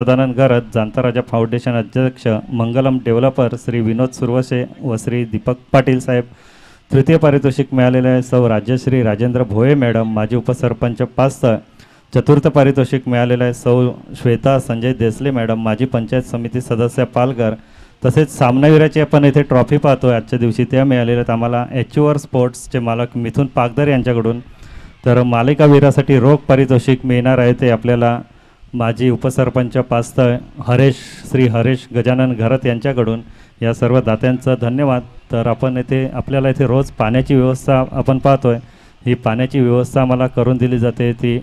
सदानंद गरज, जाणता राजा फाउंडेशन अध्यक्ष, मंगलम डेव्हलपर श्री विनोद सुरवसे व श्री दीपक पाटील साहेब. तृतीय पारितोषिक मिळालेले आहे सौ राज्यश्री राजेंद्र भोये मॅडम, माजी उपसरपंच पाचतळ. चतुर्थ पारितोषिक मिळालेलं आहे सौ श्वेता संजय देसले मॅडम, माजी पंचायत समिती सदस्य पालघर. तसेच सामनावीराची आपण येथे ट्रॉफी पाहतोय आजच्या दिवशी, त्या मिळालेल्या आहेत आम्हाला एचओआर स्पोर्ट्सचे मालक मिथुन पागदर यांच्याकडून. तर मालिकावीरासाठी रोख पारितोषिक मिळणार आहे ते आपल्याला माजी उपसरपंच पाचतळ श्री हरेश गजानन घरत यांच्याकडून. या सर्व दात्यांचं धन्यवाद. तर आपण येथे आपल्याला इथे रोज पाण्याची व्यवस्था आपण पाहतोय, ही पाण्याची व्यवस्था आम्हाला करून दिली जाते ती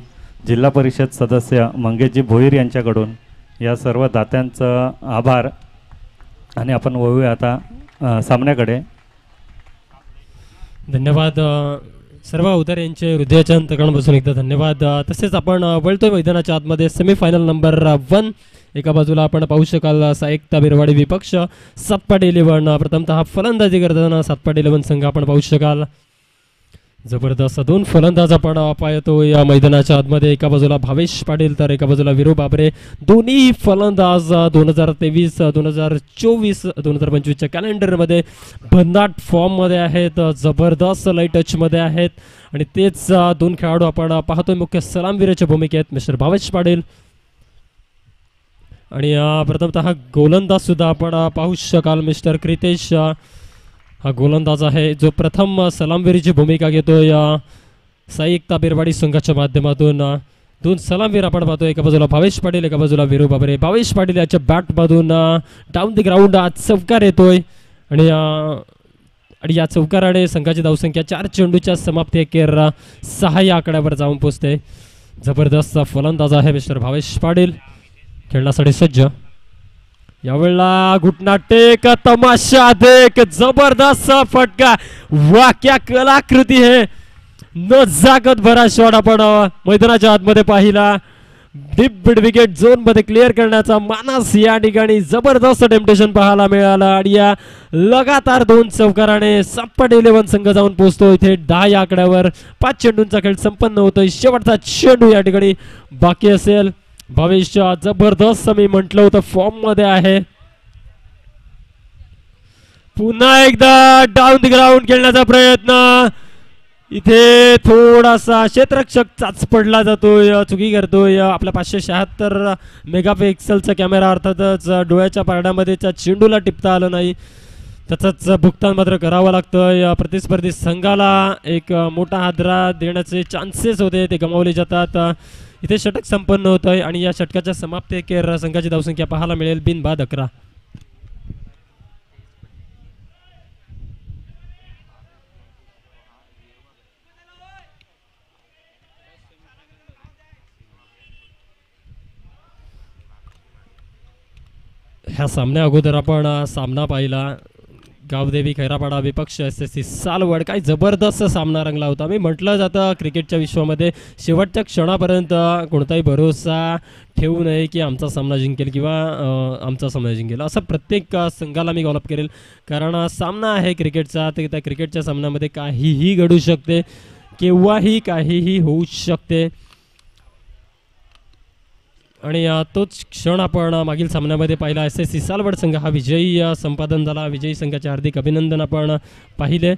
जिल्हा परिषद सदस्य मंगेशजी भोईर यांच्याकडून. या सर्व दात्यांचं आभार. आणि आपण वळूया आता सामन्याकडे. धन्यवाद सर्व उदार यांचे हृदयाच्या अंतकरणापासून एकदा धन्यवाद. तसेच आपण वळतोय मैदानाच्या आतमध्ये. सेमीफायनल नंबर 1 एका बाजूला आपण पाहू शकाल सायकता बिरवाडी विपक्ष सातपाडी 11. प्रथमतः फलंदाजी करताना सातपाडी 11 संघ आपण पाहू शकाल. जबरदस्त दोन फलंदाज आपण पाहतो या मैदानाच्या आतमध्ये. एका बाजूला भावेश पाटील तर एका बाजूला विरू बाबरे. दोन्ही फलंदाज 2023 2024 2025च्या कॅलेंडरमध्ये भन्नाट फॉर्ममध्ये आहेत, जबरदस्त लाईट टचमध्ये आहेत. आणि तेच दोन खेळाडू आपण पाहतोय मुख्य सलामवीराच्या भूमिकेत मिस्टर भावेश पाटील. आणि प्रथमतः गोलंदाज सुद्धा आपण पाहू शकाल मिस्टर क्रितेश. हा गोलंदाज आहे जो प्रथम सलामवीरीची भूमिका घेतोय सायकता बिरवाडी संघाच्या माध्यमातून. दोन सलामवीर आपण पाहतोय, एका बाजूला भावेश पाटील एका बाजूला विरू बाबरे. भावेश पाटील याच्या बॅटमधून डाऊन द ग्राउंड चौकार येतोय आणि या चौकाराने संघाची धावसंख्या 4 चेंडूच्या समाप्ती अखेर 6 या आकड्यावर जाऊन पोहोचते. जबरदस्त फलंदाज आहे मिस्टर भावेश पाटील, खेळण्यासाठी सज्ज. यावेळेला घुटना टेक, तमाशा देख, जबरदस्त फटका, वाक्या कलाकृती है. न जागत भरा शॉट आपण मैदानाच्या आतमध्ये पाहिला. डीप मिड विकेट झोन मध्ये क्लिअर करण्याचा मानस या ठिकाणी जबरदस्त टेम्पटेशन पाहायला मिळाला. आणि या लगातार 2 चौकाराने सातपाडी 11 संघ जाऊन पोहोचतो इथे 10 या आकड्यावर. 5 चेंडूंचा खेळ संपन्न होतोय. शेवटचा चेंडू या ठिकाणी बाकी असेल. भावेश जबरदस्त मी म्हटलं होतं फॉर्म मध्ये आहे. पुन्हा एकदा डाऊन द ग्राउंड खेळण्याचा प्रयत्न. इथे थोडासा क्षेत्ररक्षक चाच पडला जातोय, चुकी करतोय. आपला 576 मेगापिक्सलचा कॅमेरा अर्थातच डोळ्याच्या पारड्यामध्ये चेंडूला टिपता आलं नाही, त्याचंच भुगतान मात्र करावं लागतं. प्रतिस्पर्धी संघाला एक मोठा हादरा देण्याचे चान्सेस होते ते गमावले जातात. इथे षटक संपन्न होत आहे आणि या षटकाच्या समाप्ती अखेर संघाची धावसंख्या पाहायला मिळेल बिनबाद 11. ह्या सामन्या अगोदर आपण सामना पाहिला गावदेवी खैरापाडा विपक्ष SSC सालवड. काय जबरदस्त सामना रंगला होता. मी म्हटलं जातं क्रिकेटच्या विश्वामध्ये शेवटच्या क्षणापर्यंत कोणताही भरोसा ठेवू नये की आमचा सामना जिंकेल किंवा आमचा सामना जिंकेल, असं प्रत्येक संघाला मी गॉलअप करेल. कारण सामना आहे क्रिकेटचा, तर त्या क्रिकेटच्या सामन्यामध्ये काहीही घडू शकते, केव्हाही काहीही होऊ शकते. आणि तोच क्षण आपण मागील सामन्यामध्ये पाहिला. SSC सालवड संघ हा विजयी संपादन झाला. विजयी संघाचे हार्दिक अभिनंदन आपण पाहिले.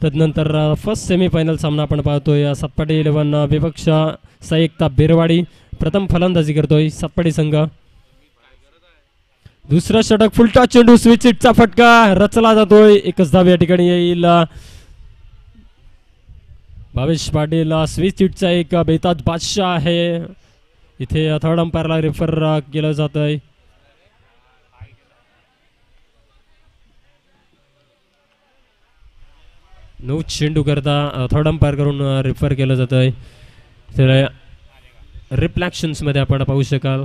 तदनंतर फर्स्ट सेमीफायनल सामना आपण पाहतोय. सातपाडी 11 विपक्ष सायकता बिरवाडी. प्रथम फलंदाजी करतोय सातपाडी संघ. दुसरा षटक, फुलटा चेंडू, स्विच हिटचा फटका रचला जातोय. एकच धाव या ठिकाणी येईल. भावेश पाटील स्विच हिटचा एक बेताज बादशाह आहे. इथे थर्ड अंपायरला रेफर केलं जात आहे. नऊ चेंडू करता थर्ड अंपायर करून रेफर केलं जात आहे. तर रिफ्लॅक्शन्स मध्ये आपण पाहू शकाल.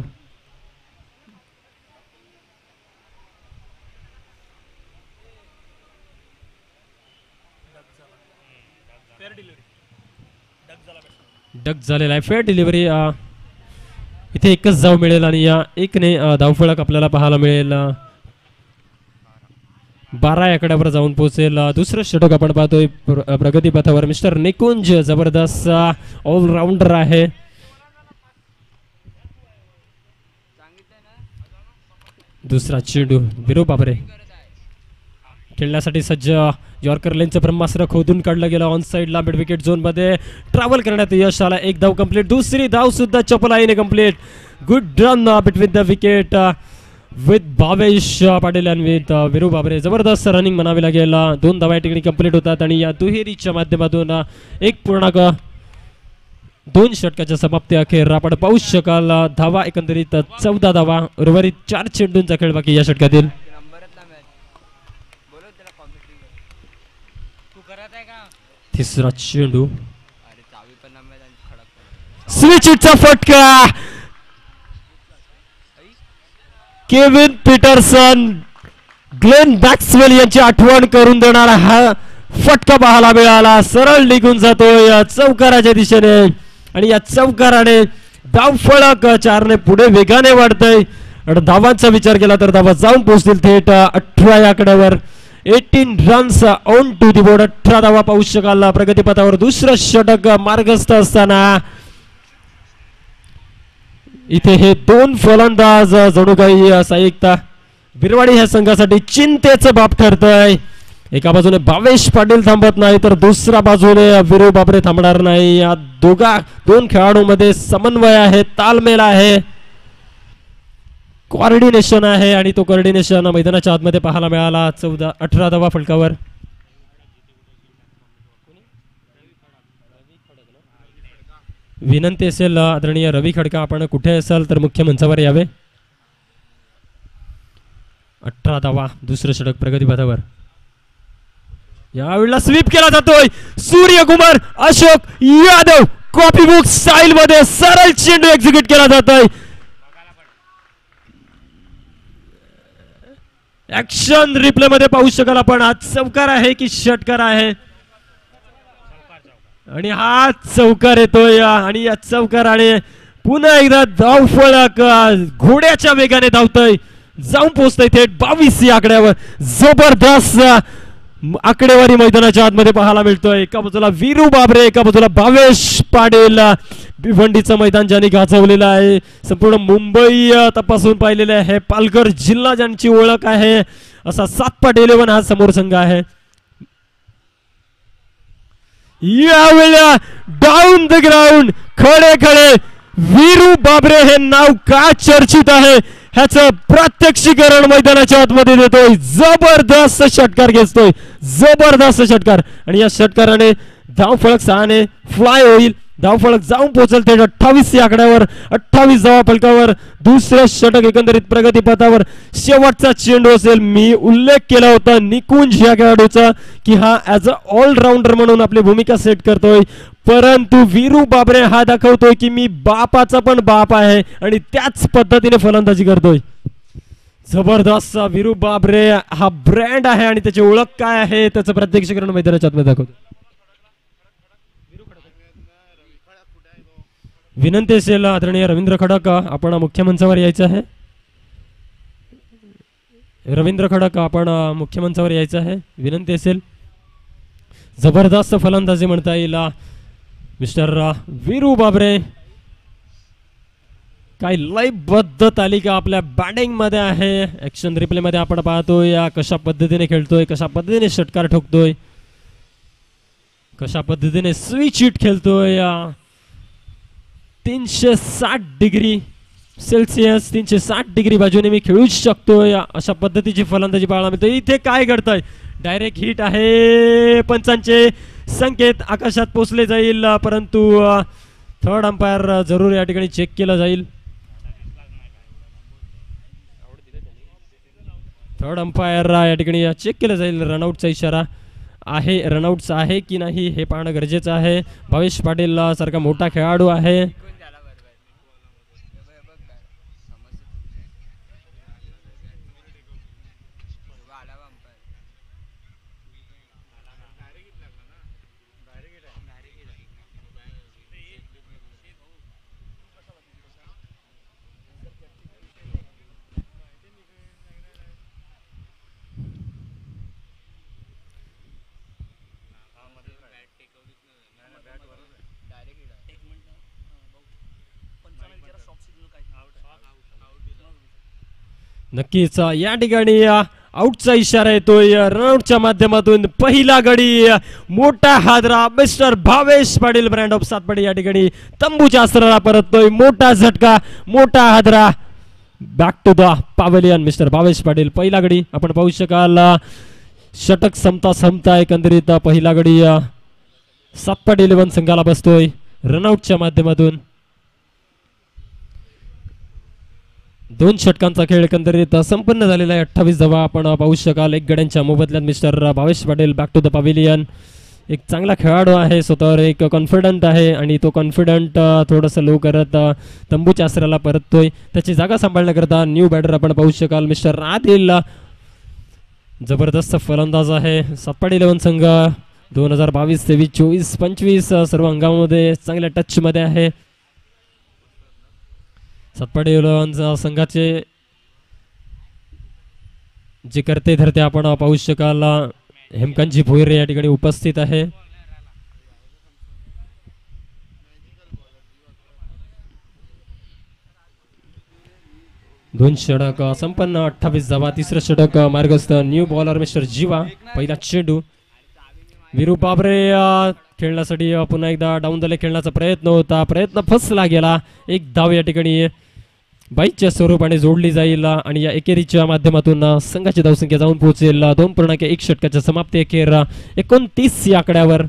डक झालेला आहे. Fair delivery. इथे एकच धाव मिळेल आणि या एकने धावफलक आपल्याला पाहायला मिळेल. 12 आकड्यावर जाऊन पोहोचेल. दुसरं षटक आपण पाहतोय प्रगती पथावर मिस्टर निकुंज. जबरदस्त ऑलराऊंडर आहे. दुसरा चेंडू विरू बाबरे खेळण्यासाठी सज्ज. यॉर्कर लेनचं ब्रह्मास्त्र खोदून काढलं गेलं ऑन साइडला मिड विकेट झोन मध्ये ट्रॅव्हल करण्यात यश आला. एक धाव कंप्लीट. दुसरी धाव सुद्धा चपलाईने complete. Good run between the wicket with Bhavesh Patil and with Viru Babre. जबरदस्त रनिंग म्हणावी लागेल. 2 धावा या ठिकाणी कंप्लीट होतात आणि या दुहेरीच्या माध्यमातून 1.2 षटकाच्या समाप्ती अखेर आपण पाहू शकाल. धावा एकंदरीत 14 धावा. उर्वरित 4 चेंडूंचा खेळ बाकी या षटकातील. तिसरा चेंडू स्विचचा फटका. केविन पीटरसन ग्लेन मॅक्सवेल यांची आठवण करून देणारा हा फटका पाहायला मिळाला. सरळ निघून जातोय चौकाराच्या दिशेने आणि या चौकाराने धाव फलक 4ने पुढे वेगाने वाढतय. आणि धावांचा विचार केला तर धावा जाऊन पोहोचतील थेट 18 या आकड्यावर. 18 runs on to the board. 18 धावा पाहू शकाल प्रगतीपथावर. दुसरं षटक मार्गस्थ असताना इथे हे 2 फलंदाज जणू काही साईकता बिरवाडी ह्या संघासाठी चिंतेचं बाब ठरतंय. एका बाजूने भावेश पाटील थांबत नाही तर दुसऱ्या बाजूने विरू बाबरे थांबणार नाही. या 2 खेळाडूंमध्ये समन्वय आहे, तालमेल आहे, कोऑर्डिनेशन आहे आणि तो कोऑर्डिनेशन मैदानाच्या आतमध्ये पाहायला मिळाला. 18 धावा फलकावर. विनंती असेल आदरणीय रवी खडका आपण कुठे असाल तर मुख्य मंचावर यावे. 18 धावा. दुसरं षटक प्रगतीपथावर. यावेळेला स्वीप केला जातोय. Suryakumar Ashok Yadav copy book style मध्ये सरळ चेंडू एक्झिक्यूट केला जातोय. ऍक्शन रिप्ले मध्ये पाहू शकाल आपण. हा चौकार आहे की षटकार आहे आणि हा चौकार येतोय आणि या चौकाराने पुन्हा एकदा धाव फलक घोड्याच्या वेगाने धावतोय. जाऊन पोहोचतोय थेट 22 या आकड्यावर. जबरदस्त आकडेवारी मैदानाच्या आतमध्ये पाहायला मिळतोय. एका बाजूला विरू बाबरे, एका बाजूला भावेश पाटील. भिवंडीचं मैदान ज्यांनी गाजवलेलं आहे, संपूर्ण मुंबई तपासून पाहिलेलं आहे, पालघर जिल्हा ज्यांची ओळख आहे असा 7 पाट 11 हा समोर संघ आहे. यावेळेला डाऊन द ग्राउंड खडे खडे विरू बाबरे हे नाव का चर्चित आहे ह्याचं प्रात्यक्षिकरण मैदानाच्या आतमध्ये देतोय. जबरदस्त षटकार घेतोय, जबरदस्त षटकार आणि या षटकाराने धाव फलक 6ने फ्लाय होईल. धाव फलक जाऊन पोहोचल थेट 28 या आकड्यावर. 28 धावा फलकावर. दुसरं षटक एकंदरीत प्रगतीपथावर. शेवटचा चेंडू असेल. मी उल्लेख केला होता निकुंज या खेळाडूचा की हा ऍज अ ऑलराऊंडर म्हणून आपली भूमिका सेट करतोय, परंतु विरू बाबरे हा दाखवतोय की मी बापाचा पण बाप आहे आणि त्याच पद्धतीने फलंदाजी करतोय. जबरदस्त विरू बाबरे हा ब्रँड आहे आणि त्याची ओळख काय आहे त्याचं प्रत्यक्षीकरण मैदानाच्या आतमध्ये दाखवतो. विनंती असेल आदरणीय रवींद्र खडक आपण मुख्य मंचावर यायचं आहे. रवींद्र खडक आपण मुख्य मंचावर यायचं आहे. विनंती असेल. जबरदस्त फलंदाजी म्हणता येईल मिस्टर विरू बाबरे. काय लयबद्ध तालिका आपल्या बॅटिंग मध्ये आहे. ऍक्शन रिप्ले मध्ये आपण पाहतोय कशा पद्धतीने खेळतोय, कशा पद्धतीने षटकार ठोकतोय, कशा पद्धतीने स्विच हिट खेळतोय. 360 डिग्री सेल्सिअस 360 डिग्री बाजूने मी खेळूच शकतोय अशा पद्धतीची फलंदाजी पाहायला मिळते. इथे काय घडतंय, डायरेक्ट हिट आहे. पंचांचे संकेत आकाशात पोचले जाईल, परंतु थर्ड अंपायर जरूर या ठिकाणी चेक केला जाईल. थर्ड अंपायर या ठिकाणी चेक केलं जाईल. रनआउटचा इशारा आहे, रनआउट्स आहे की नाही हे पाहणं गरजेचं आहे. भावेश पाटील सारखा मोठा खेळाडू आहे. नक्कीच या ठिकाणी आउटचा इशारा येतोय रनआउटच्या माध्यमातून. पहिला गडी मोठा हादरा mister Bhavesh Patil brand of Satpadi या ठिकाणी तंबूच्या अस्त्राला परततोय. मोठा झटका मोठा हादरा back to the pavilion mister Bhavesh Patil. पहिला गडी आपण पाहू शकाल षटक समता एकंदरीत पहिला गडी सातपाडी 11 संघाला बसतोय रनआउटच्या माध्यमातून. 2 षटकांचा खेळ एकंदरीत संपन्न झालेला आहे. 28 धावा आपण पाहू शकाल. 1 गड्यांच्या मोबदल्यात mister Bhavesh Patil back to the pavilion. एक चांगला खेळाडू आहे, स्वतःवर एक कॉन्फिडंट आहे आणि तो कॉन्फिडंट थोडंसं लो करत तंबूच्या आसऱ्याला परततोय. त्याची जागा सांभाळण्याकरता न्यू बॅटर आपण पाहू शकाल मिस्टर आदिल. जबरदस्त फलंदाज आहे. सातपाडी 11 संघ 2022, 23, 24, 25 सर्व अंगामध्ये चांगल्या टचमध्ये आहे. सातपाडी 11 संघाचे जे करते धरते आपण पाहू शकाल हेमकांतजी भोईरे या ठिकाणी उपस्थित आहे. दोन षटक संपन्न 28 धावा. तिसरं षटक मार्गस्थ न्यू बॉलर मिस्टर जीवा. पहिला चेंडू विरू बाबरे खेळण्यासाठी पुन्हा एकदा डाऊन दले खेळण्याचा प्रयत्न होता. प्रयत्न फसला गेला. 1 धाव या ठिकाणी बाईकच्या स्वरूपाने जोडली जाईल आणि या एकेरीच्या माध्यमातून संघाची धावसंख्या जाऊन पोहोचेल 2.1 षटकाच्या समाप्ती अखेर 29 या आकड्यावर.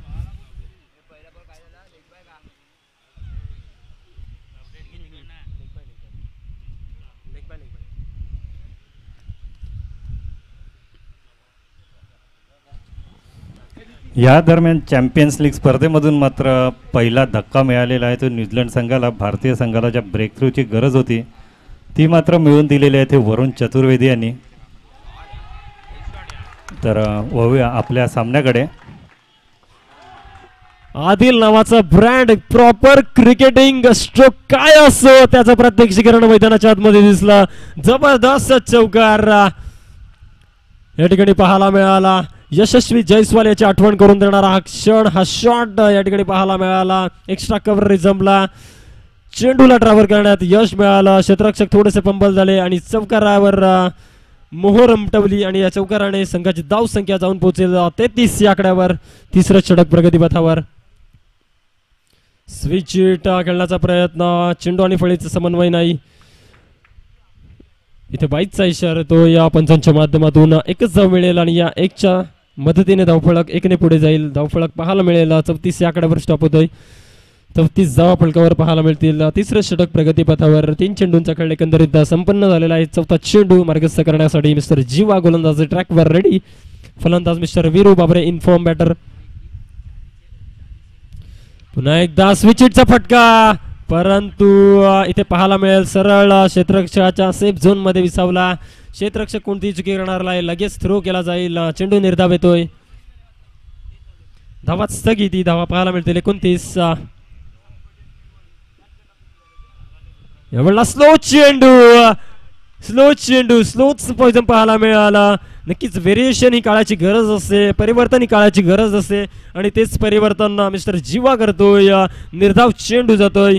या दरम्यान चॅम्पियन्स लीग स्पर्धेमधून मात्र पहिला धक्का मिळालेला आहे. तो न्यूझीलंड संघाला, भारतीय संघाला ज्या ब्रेक थ्रूची गरज होती ती मात्र मिळवून दिलेली आहे ते वरुण चतुर्वेदी यांनी. तर वळूया आपल्या सामन्याकडे. आदिल नावाचा ब्रँड प्रॉपर क्रिकेटिंग स्ट्रोक काय असो त्याचं प्रत्यक्षीकरण मैदानाच्या आतमध्ये दिसलं. जबरदस्त चौकार या ठिकाणी पाहायला मिळाला. यशस्वी जयस्वाल याची आठवण करून देणारा हा क्षण, हा शॉट या ठिकाणी पाहायला मिळाला. एक्स्ट्रा कव्हर जमला. चेंडूला ड्रायव्हर करण्यात यश मिळालं. क्षेत्ररक्षक थोडेसे पंबल झाले आणि चौकारावर मोहर उमटवली आणि या चौकाराने संघाची धाव संख्या जाऊन पोहोचेल 33 या आकड्यावर. तिसरं षटक प्रगतीपथावर. स्विच हिट खेळण्याचा प्रयत्न. चेंडू आणि फळीचा समन्वय नाही. इथे बाईकचा इशारा तो या पंचांच्या माध्यमातून एकच धाव मिळेल आणि या 1च्या मदतीने धावफलक 1ने पुढे जाईल. धावफलक पाहायला मिळेल 34 या आकड्यावर स्टॉप होतोय. 34 धावा फलकावर पाहायला मिळतील. तिसरं षटक प्रगतीपथावर. 3 चेंडूंचा खेळ एकंदरीत संपन्न झालेला आहे. चौथा चेंडू मार्गस्थ करण्यासाठी मिस्टर जीवा गोलंदाज ट्रॅकवर रेडी. फलंदाज मिस्टर वीरू बाबरे इन्फॉर्म बॅटर. पुन्हा एकदा स्विच हिटचा फटका, परंतु इथे पाहायला मिळेल सरळ क्षेत्ररक्षकाच्या सेफ झोन मध्ये विसावला. क्षेत्ररक्षक कोणतीही चुकी करणार नाही. लगेच थ्रो केला जाईल. चेंडू निर्धाव येतोय. धावा स्थगिती. धावा पाहायला मिळतील 29. यावेळेला स्लो चेंडू स्लोच पॉइझन पाहायला मिळाला. नक्कीच व्हेरिएशन ही काळाची गरज असते, परिवर्तन ही काळाची गरज असते आणि तेच परिवर्तन मिस्टर जीवा करतोय. निर्धाव चेंडू जातोय.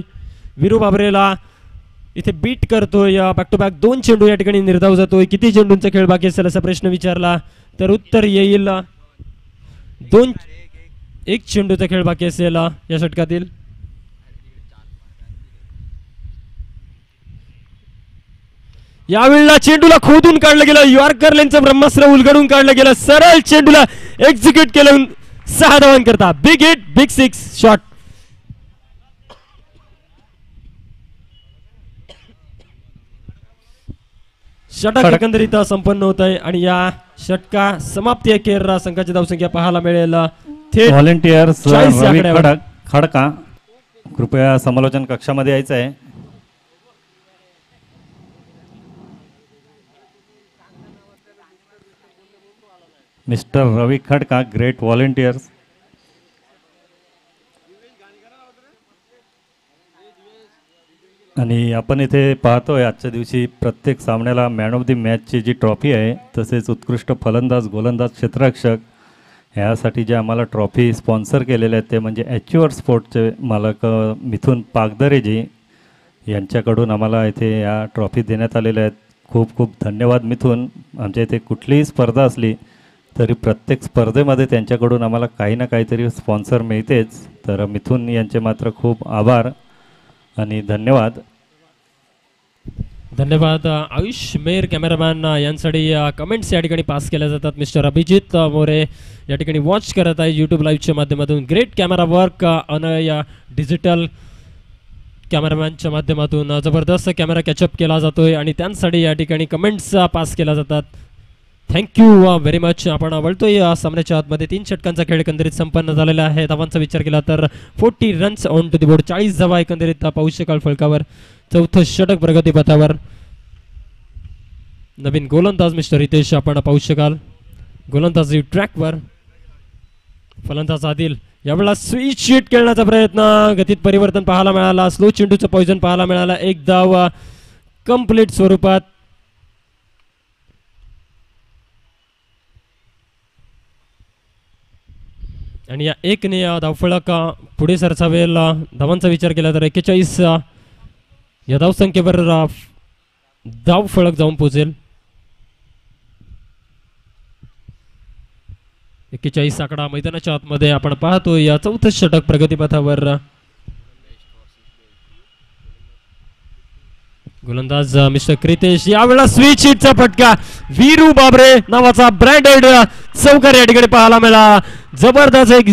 वीरू बाबरेला इथे बीट करतोय. बॅक टू बॅक 2 चेंडू या ठिकाणी निर्धाव जातोय. किती चेंडूंचा खेळ बाकी असेल असा प्रश्न विचारला तर उत्तर येईल 1 चेंडूचा खेळ बाकी असेल या षटकातील. यावेळेला चेंडूला खोदून काढलं गेलं. यॉर्कर लेनचं ब्रह्मास्त्र उलगडून काढलं गेलं. सरळ चेंडूला एक्झिक्यूट केलं 6 धावां करता. Big hit, big 6 shot. षटक एकंदरीत संपन्न होत आहे आणि या षटका समाप्ती अखेर संघाची धावसंख्या पाहायला मिळेल व्हॉलेंटियर्स रवी खडका कृपया समालोचन कक्षामध्ये यायचं आहे. Mister Ravi Khadka, great volunteers. आणि आपण इथे पाहतोय आजच्या दिवशी प्रत्येक सामन्याला मॅन ऑफ द मॅचची जी ट्रॉफी आहे तसेच उत्कृष्ट फलंदाज, गोलंदाज, क्षेत्ररक्षक ह्यासाठी जे आम्हाला ट्रॉफी स्पॉन्सर केलेले आहेत ते म्हणजे ॲच्युअर स्पोर्टचे मालक मिथुन पागदरेजी यांच्याकडून आम्हाला इथे या ट्रॉफी देण्यात आलेल्या आहेत. खूप खूप धन्यवाद मिथून. आमच्या इथे कुठलीही स्पर्धा असली तरी प्रत्येक स्पर्धेमध्ये त्यांच्याकडून आम्हाला काही ना काहीतरी स्पॉन्सर मिळतेच. तर मिथून यांचे मात्र खूप आभार आणि धन्यवाद. धन्यवाद. आयुष मेर कॅमेरामॅन यांसाठी कमेंट्स या ठिकाणी पास केल्या जातात. मिस्टर अभिजित मोरे या ठिकाणी वॉच करत आहे यूट्यूब लाईव्हच्या माध्यमातून. Great camera work Anay digital कॅमेरामॅनच्या माध्यमातून जबरदस्त कॅमेरा कॅचअप केला जातोय आणि त्यांसाठी या ठिकाणी कमेंट्स पास केल्या जातात. Thank you very much. आपण वळतोय सामन्याच्या आतमध्ये. 3 षटकांचा खेळ एकंदरीत संपन्न झालेला आहे. धावांचा विचार केला तर 40 runs on to the board. 40 धावा एकंदरीत पाहू शकाल फलकावर. चौथं षटक प्रगतीपथावर. नवीन गोलंदाज मिस्टर रितेश आपण पाहू शकाल. गोलंदाजी ट्रॅकवर. फलंदाज आदिल यावेळेला स्वीच शीट खेळण्याचा प्रयत्न. गतीत परिवर्तन पाहायला मिळाला. स्लो चेंडूचं पॉइझन पाहायला मिळाला. एक धाव कंप्लीट स्वरूपात. आणि या 1ने धावफलक पुढे सरसावेल. धावांचा विचार केला तर 41 या धावसंख्येवर धावफलक जाऊन पोहोचेल. 41 आकडा मैदानाच्या आतमध्ये आपण पाहतो. या चौथं षटक प्रगतीपथावर. गोलंदाज मिस्टर क्रितेश. यावेळेला स्विच हिटचा फटका. वीरू बाबरे नावाचा ब्रँडेड चौकार या ठिकाणी पाहायला मिळाला. जबरदस्त एक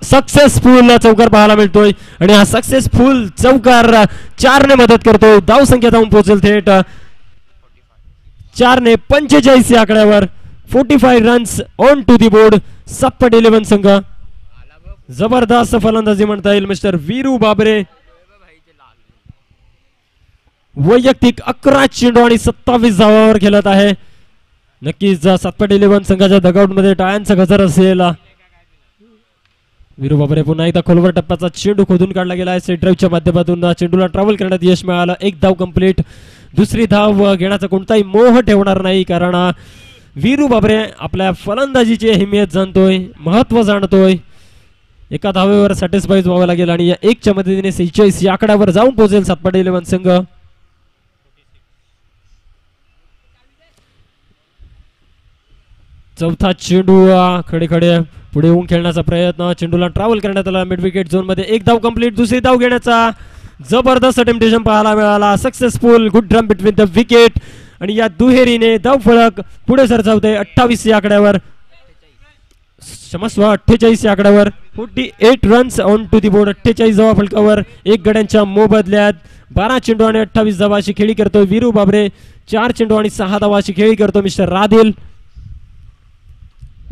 सक्सेसफुल चौकार पाहायला मिळतोय आणि हा सक्सेसफुल चौकार 4ने मदत करतोय. धाव संख्या जाऊन पोहोचेल थेट 4ने 45 या आकड्यावर. 45 runs on to the board. सप्पट 11 संघ. जबरदस्त फलंदाजी म्हणता येईल मिस्टर वीरू बाबरे. वैयक्तिक 11 चेंडू आणि 27 धावांवर खेळत आहे. नक्कीच सप्पट 11 संघाच्या डगआउट मध्ये टाळ्यांचा गजर असेल. वीरू बाबरे पुन्हा एकदा खोलवर टप्प्याचा चेंडू खोदून काढला गेला आहे. सेट ड्राईव्हच्या माध्यमातून चेंडूला ट्रॅव्हल करण्यात यश मिळालं. एक धाव कंप्लीट. दुसरी धाव घेण्याचा कोणताही मोह ठेवणार नाही कारण वीरू बाबरे आपल्या फलंदाजीची अहमियत जाणतोय, महत्व जाणतोय. एका धावेवर सॅटिस्फाईड व्हावं लागेल आणि या 1च्या मदतीने 46 या आकड्यावर जाऊन पोहोचेल सप्पट 11 संघ. चौथा चेंडू खडे खडे पुढे येऊन खेळण्याचा प्रयत्न. चेंडूला ट्रॅव्हल करण्यात आला मिड विकेट झोन मध्ये. एक धाव कंप्लीट. दुसरी धाव घेण्याचा जबरदस्त टेम्पटेशन पाहायला मिळाला. Successful good drum between the wicket आणि या दुहेरीने धाव फलक पुढे सरसावते 28 या आकड्यावर. क्षमस्व 48 या आकड्यावर. 48 runs on to the board. 48 धावा फलकावर. 1 गड्यांच्या मोबदल्यात 12 चेंडू आणि 28 धावा अशी खेळी करतो वीरू बाबरे. 4 चेंडू आणि 6 धावा अशी खेळी करतो मिस्टर रादिल.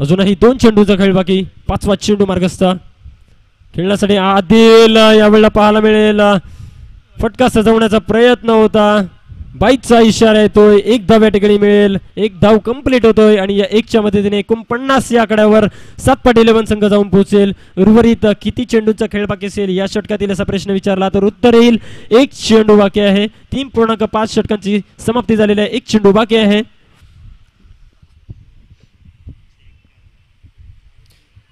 अजूनही 2 चेंडूचा खेळ बाकी. 5वा चेंडू मार्गस्थ खेळण्यासाठी आदिल यावेळेला पाहायला मिळेल. फटका सजवण्याचा प्रयत्न होता. बाईकचा इशारा येतोय. 1 धाव या ठिकाणी मिळेल. 1 धाव कंप्लीट होतोय आणि या 1च्या मदतीने 49 या आकड्यावर सप्पट 11 संघ जाऊन पोहोचेल. उर्वरित किती चेंडूचा खेळ बाकी असेल या षटकातील असा प्रश्न विचारला तर उत्तर येईल 1 चेंडू बाकी आहे. 3.5 षटकांची समाप्ती झालेली आहे. 1 चेंडू बाकी आहे.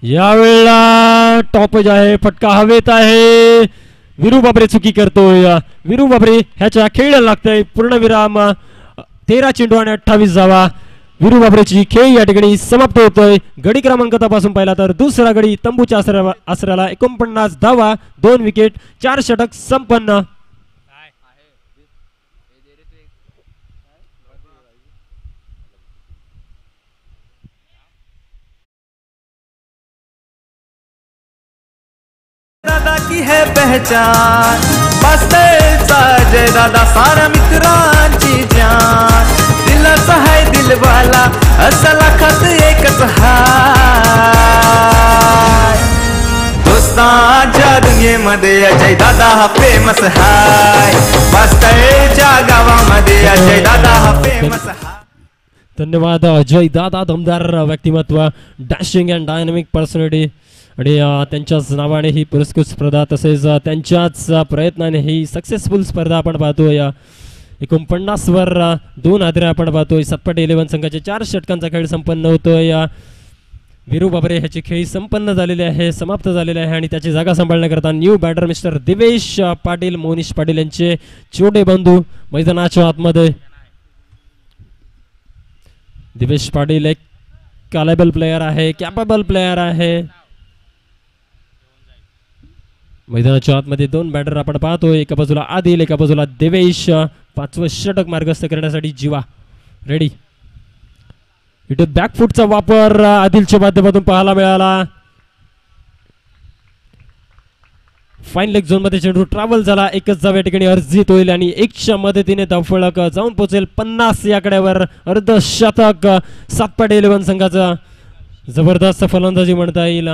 यावेळेला टॉपच आहे. फटका हवेत आहे. वीरू बाबरे चुकी करतोय. वीरू बाबरे ह्याच्या खेळायला लागतंय. पूर्णविराम. 13 चेंडू आणि 28 धावा. वीरू बाबरेची खेळ या ठिकाणी समाप्त होतोय. गडी क्रमांक तपासून पाहिला तर दुसरा गडी तंबूच्या आसऱ्याला 49 धावा 2 विकेट 4 षटक संपन्न. दादा की है पहचान. पास्तेचा जय दादा सारा मित्रांची जान. दिलाचा है दिलवाला असा लाखात एकच हाय. दोस्तांच्या दुनियेमध्ये अजय दादा हा फेमस हाय. पास्तेच्या गावामध्ये अजय दादा हा फेमस हाय. धन्यवाद अजय दादा. दमदार व्यक्तिमत्व. डॅशिंग अँड डायनामिक पर्सनॅलिटी आणि त्यांच्याच नावाने ही पुरस्कृत स्पर्धा तसेच त्यांच्याच प्रयत्नाने ही सक्सेसफुल स्पर्धा आपण पाहतोय. 49 वर 2 हादऱ्या आपण पाहतोय. सप्पट 11 संघाचे 4 षटकांचा खेळ संपन्न होतोय. वीरू बाबरे ह्याची खेळी संपन्न झालेली आहे, समाप्त झालेली आहे आणि त्याची जागा सांभाळण्याकरता new batter mister Divesh Patil, Monish Patil यांचे छोटे बंधू मैदानाच्या आतमध्ये. दिवेश पाटील एक कॅलेबल प्लेयर आहे, कॅपेबल प्लेयर आहे. मैदानाच्या आतमध्ये दोन बॅटर आपण पाहतोय, एका बाजूला आदिल, एका बाजूला देवेश. पाचवं षटक मार्गस्थ करण्यासाठी जीवा रेडी. इथे बॅकफुटचा वापर आदिलच्या माध्यमातून पाहायला मिळाला. फाईन लेग झोन मध्ये चेंडू ट्रॅव्हल झाला, एकच धाव या ठिकाणी अर्जित होईल आणि 1च्या मदतीने धावफलक जाऊन पोहोचेल 50 या आकड्यावर. अर्धशतक सातपाडी 11 संघाचा जबरदस्त फलंदाजी म्हणता येईल.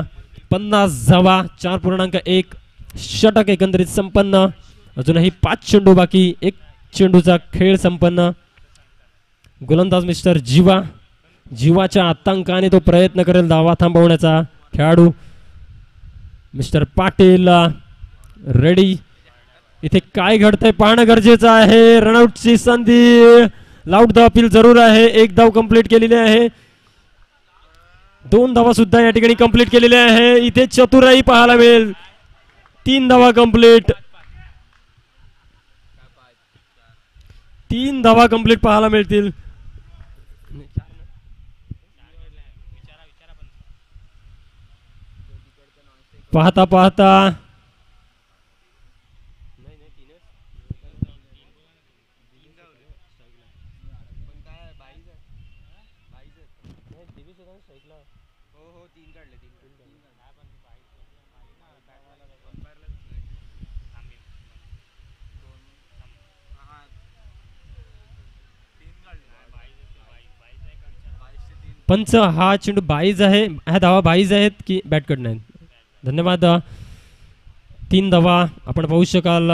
50 धावा, 4.1 षटक एकंदरीत संपन्न. अजूनही 5 चेंडू बाकी, 1 चेंडूचा खेळ संपन्न. गोलंदाज मिस्टर जीवाच्या आतंकाने तो प्रयत्न करेल धावा थांबवण्याचा. खेळाडू मिस्टर पाटील रेडी. इथे काय घडतंय पाहणं गरजेचं आहे. रनआउटची संधी, लाऊट द अपील जरूर आहे. 1 धाव कंप्लीट केलेली आहे, 2 धावा सुद्धा या ठिकाणी कंप्लीट केलेल्या आहे. इथे चतुराई पाहायला मिळेल. 3 धावा कंप्लीट, 3 धावा कंप्लीट पाहायला मिळतील. पाहता पाहता पंच हा चेंडू 22 आहे. ह्या धावा 22 आहेत की बॅट कडनं आहेत. धन्यवाद. 3 धावा आपण पाहू शकाल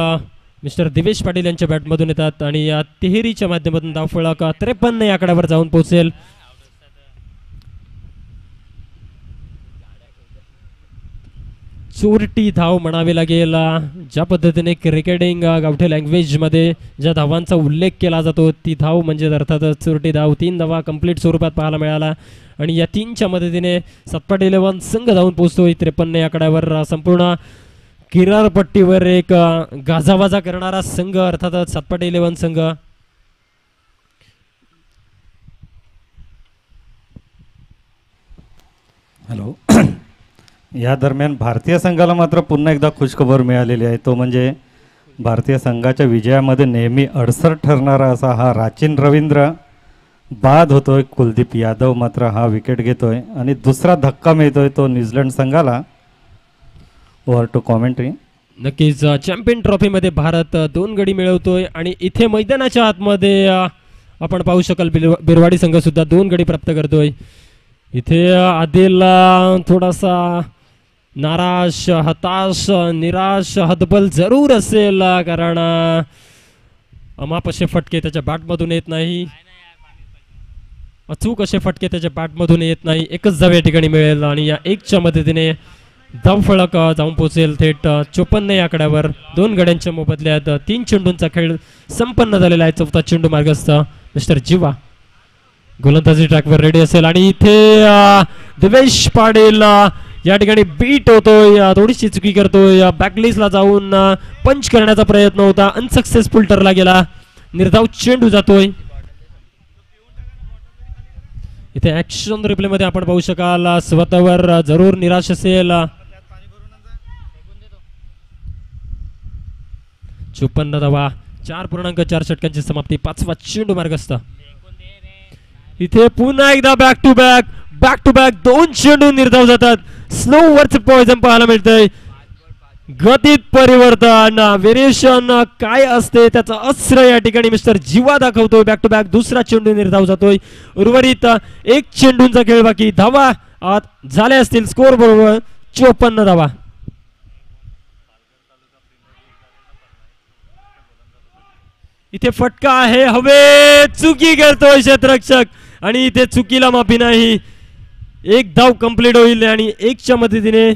मिस्टर दिवेश पाटील यांच्या बॅटमधून येतात आणि या तिहेरीच्या माध्यमातून धावफलक 53 या आकड्यावर जाऊन पोहोचेल. चोरटी धाव म्हणावी लागेल. ज्या पद्धतीने क्रिकेटिंग गावठी लँग्वेज मध्ये ज्या धावांचा उल्लेख केला जातो ती धाव म्हणजे अर्थातच चोरटी धाव. 3 धावा कंप्लीट स्वरूपात पाहायला मिळाला आणि या 3च्या मदतीने सातपाडी 11 संघ धावून पोहोचतोय 53 या आकड्यावर. संपूर्ण किनारपट्टीवर एक गाजावाजा करणारा संघ अर्थातच सातपाडी 11 संघ. हॅलो. या दरम्यान भारतीय संघाला मात्र पुन्हा एकदा खुशखबर मिळालेली आहे. तो म्हणजे भारतीय संघाच्या विजयामध्ये नेहमी अडसर ठरणारा असा हा राचिन रवींद्र बाद होतोय. कुलदीप यादव मात्र हा विकेट घेतोय आणि दुसरा धक्का मिळतोय तो न्यूझीलंड संघाला. Over to commentary. नक्कीच चॅम्पियन ट्रॉफीमध्ये भारत 2 गडी मिळवतोय आणि इथे मैदानाच्या आतमध्ये आपण पाहू शकाल बिरवाडी संघ सुद्धा 2 गडी प्राप्त करतोय. इथे आदिल थोडासा नाराज, हताश, निराश, हतबल जरूर असेल कारण अमाप असे फटके त्याच्या बॅटमधून येत नाही. अचूक असे फटके त्याच्या बॅटमधून येत नाही. एकच धाव या ठिकाणी मिळेल आणि या 1च्या मदतीने धावफलक जाऊन पोहोचेल थेट 54 या आकड्यावर. 2 गड्यांच्या मोबदल्यात 3 चेंडूंचा खेळ संपन्न झालेला आहे. 4था चेंडू मार्गस्थ मिस्टर जीवा गोलंदाजी ट्रॅकवर रेडी असेल आणि इथे दिवेश पाटील या ठिकाणी बीट होतोय, थोडीशी चुकी करतोय. बॅकलिसला जाऊन पंच करण्याचा प्रयत्न होता, अनसक्सेसफुल ठरला गेला. निर्धाव चेंडू जातोय. इथे ऍक्शन रिप्ले मध्ये आपण पाहू शकाल स्वतःवर जरूर निराश असेल. 54 धावा, 4.4 षटकांची समाप्ती. 5वा चेंडू मार्गस्थ. इथे पुन्हा एकदा बॅक टू बॅक 2 चेंडू निर्धाव जातात. स्लो वरच पॉइझन पाहायला मिळतंय. गतीत परिवर्तन, व्हेरिएशन काय असते त्याचा अस्त्र या ठिकाणी मिस्टर जीवा दाखवतोय. बॅक टू बॅक दुसरा चेंडू निर्धाव जातोय. उर्वरित 1 चेंडूंचा खेळ बाकी. धावा आत झाल्या असतील. स्कोर बरोबर 54 धावा. इथे फटका आहे, हवे चुकी करतोय क्षेत्ररक्षक आणि इथे चुकीला माफी नाही. 1 धाव कंप्लीट होईल आणि 1च्या मदतीने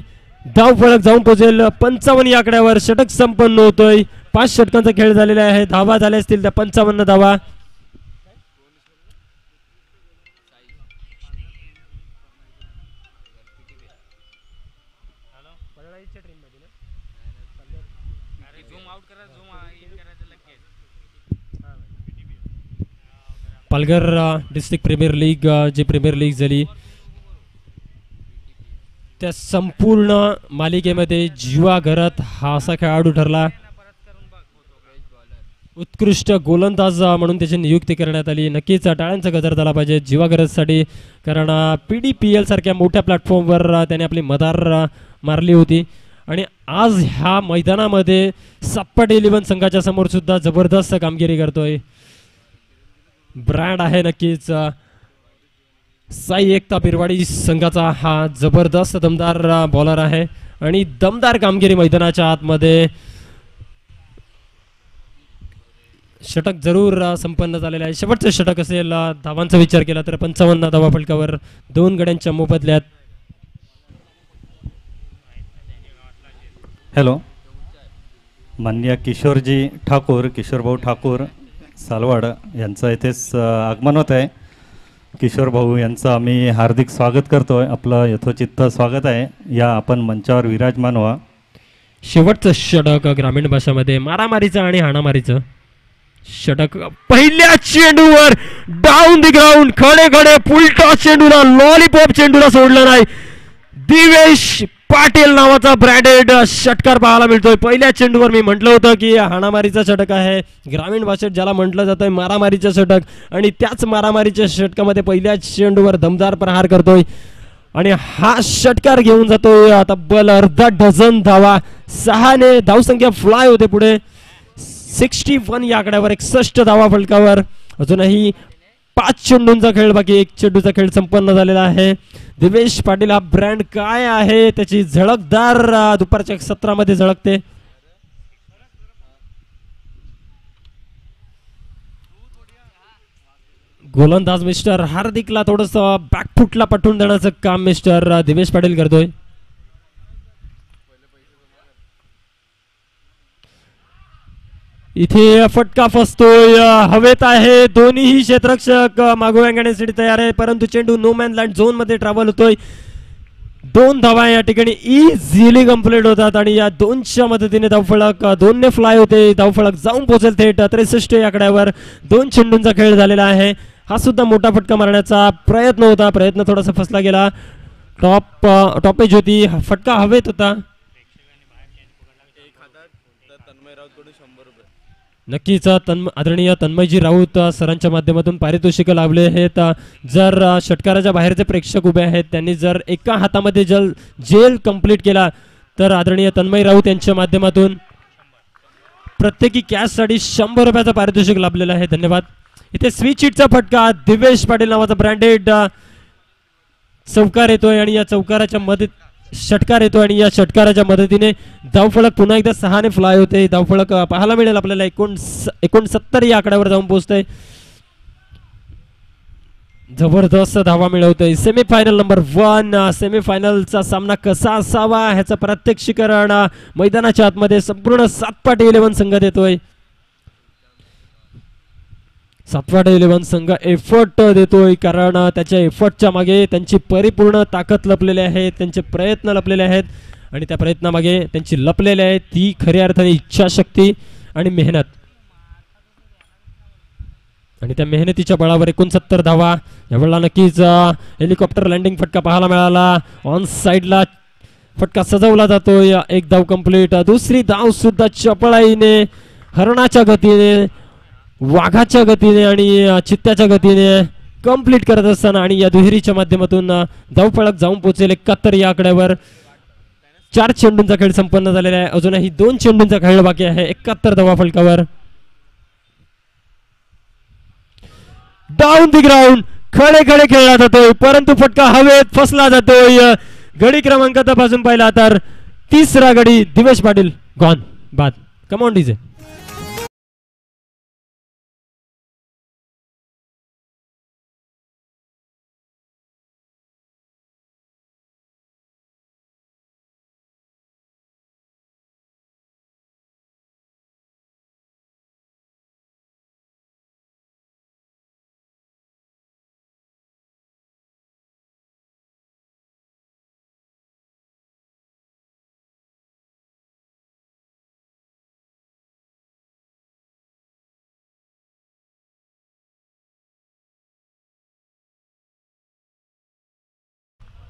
धाव फलक जाऊन पोहोचेल 55 या आकड्यावर. षटक संपन्न होतोय. 5 षटकांचा खेळ झालेला आहे. धावा झाल्या असतील त्या 55 धावा. पालघर डिस्ट्रिक्ट प्रीमियर लीग जी प्रीमियर लीग झाली त्या संपूर्ण मालिकेमध्ये जीवा घरात हा असा खेळाडू ठरला. उत्कृष्ट गोलंदाज म्हणून त्याची नियुक्ती करण्यात आली. नक्कीच टाळ्यांचा गजर झाला पाहिजे जीवा घरासाठी, कारण PDPL सारख्या मोठ्या प्लॅटफॉर्मवर त्याने आपली मदार मारली होती. आणि आज ह्या मैदानामध्ये सप्पाट 11 संघाच्या समोर सुद्धा जबरदस्त कामगिरी करतोय. ब्रँड आहे नक्कीच. साई एकता बिरवाडी संघाचा हा जबरदस्त दमदार बॉलर आहे आणि दमदार कामगिरी मैदानाच्या आतमध्ये. षटक जरूर संपन्न झालेलं आहे. शेवटचं षटक असेल. धावांचा विचार केला तर 55 धावा फलकावर 2 गड्यांच्या मोबदल्यात. हॅलो, माननीय किशोरजी ठाकूर, किशोरभाऊ ठाकूर सालवाड यांचं इथेच आगमन होत आहे. किशोर भाऊ यांचं आम्ही हार्दिक स्वागत करतोय. आपलं यथोचित्त स्वागत आहे. या आपण मंचावर विराजमान व्हा. शेवटचं षटक ग्रामीण भाषामध्ये मारामारीचं आणि हाणामारीचं षटक. पहिल्या चेंडूवर डाऊन द ग्राउंड खडे खडे फुलटॉस चेंडूला, लॉलीपॉप चेंडूला सोडलं नाही. दिवेश पाटील नावाचा ब्रँडेड षटकार पाहायला मिळतोय. पहिल्या चेंडूवर मी म्हटलं होतं की हाणामारीचा षटक आहे, ग्रामीण भाषेत ज्याला म्हटलं जातंय मारामारीचं षटक, आणि त्याच मारामारीच्या षटकामध्ये पहिल्या चेंडूवर दमदार प्रहार करतोय आणि हा षटकार घेऊन जातोय तब्बल अर्धा डझन धावा. 6 ने धावसंख्या फ्लाय होते पुढे. 61 या आकड्यावर 61 धावा फलकावर. अजूनही 5 चेंडूंचा खेळ बाकी. 1 चेंडूचा खेळ संपन्न झालेला आहे. दिवेश पाटील हा ब्रँड काय आहे त्याची झळकदार दुपारच्या सत्रामध्ये झळकते. गोलंदाज मिस्टर हार्दिकला थोडस बॅकफुटला पटवून देण्याचं काम मिस्टर दिवेश पाटील करतोय. इथे फटका फसतोय. हवेत आहे. दोन्ही क्षेत्ररक्षक मागोव्या घेण्यासाठी तयार आहे, परंतु चेंडू नो मॅन लँड झोन मध्ये ट्रॅव्हल होतोय. 2 धावा या ठिकाणी इझिली कंप्लीट होतात आणि या 2च्या मदतीने धावफलक 2 ने फ्लाय होते. धावफलक जाऊन पोहोचेल थेट 63 या आकड्यावर. 2 चेंडूंचा खेळ झालेला आहे. हा सुद्धा मोठा फटका मारण्याचा प्रयत्न होता. प्रयत्न थोडासा फसला गेला. टॉपेज होती. फटका हवेत होता. नक्कीच आदरणीय तन्मयजी राऊत सरांच्या माध्यमातून पारितोषिक लाभले आहेत. जर षटकाराच्या बाहेरचे प्रेक्षक उभे आहेत त्यांनी जर एका हातामध्ये जेल कंप्लीट केला तर आदरणीय तन्मय राऊत यांच्या माध्यमातून प्रत्येकी कॅशसाठी 100 रुपयाचं पारितोषिक लाभलेलं आहे. धन्यवाद. इथे स्विच हिटचा फटका. दिवेश पाटील नावाचा ब्रँडेड चौकार येतोय आणि या चौकाराच्या षटकार येतो आणि या षटकाराच्या मदतीने धावफलक पुन्हा एकदा 6 ने फ्लाय होते. धावफलक पाहायला मिळेल आपल्याला 69 या आकड्यावर जाऊन पोहोचतंय. जबरदस्त धावा मिळवतोय. Semifinal number 1. सेमीफायनलचा सामना कसा असावा ह्याचं प्रत्यक्षीकरण मैदानाच्या आतमध्ये संपूर्ण 7x11 संघ देतोय. 7x11 संघ एफर्ट देतोय, कारण त्याच्या एफर्टच्या मागे त्यांची परिपूर्ण ताकद लपलेली आहे, त्यांचे प्रयत्न लपलेले आहेत आणि त्या प्रयत्नामागे त्यांची लपलेली आहे ती खऱ्या अर्थाने इच्छाशक्ती आणि मेहनत. आणि त्या मेहनतीच्या बळावर 69 धावा. यावेळेला नक्कीच हेलिकॉप्टर लँडिंग फटका पाहायला मिळाला. ऑन साइडला फटका सजवला जातोय. 1 धाव कंप्लीट. दुसरी धाव सुद्धा चपळाईने, हरणाच्या गतीने, वाघाच्या गतीने आणि चित्त्याच्या गतीने कंप्लीट करत असताना आणि या दुहेरीच्या माध्यमातून धावफलक जाऊन पोहोचेल 71 या आकड्यावर. 4 चेंडूंचा खेळ संपन्न झालेला आहे. अजूनही 2 चेंडूंचा खेळ बाकी आहे. 71 धावा फलकावर. डाऊन द ग्राउंड खडे खडे खेळला जातोय, परंतु फटका हवेत फसला जातोय. गडी क्रमांक तपासून पाहिला तर 3रा गडी दिवेश पाटील गॉन बाद. Come on DJ.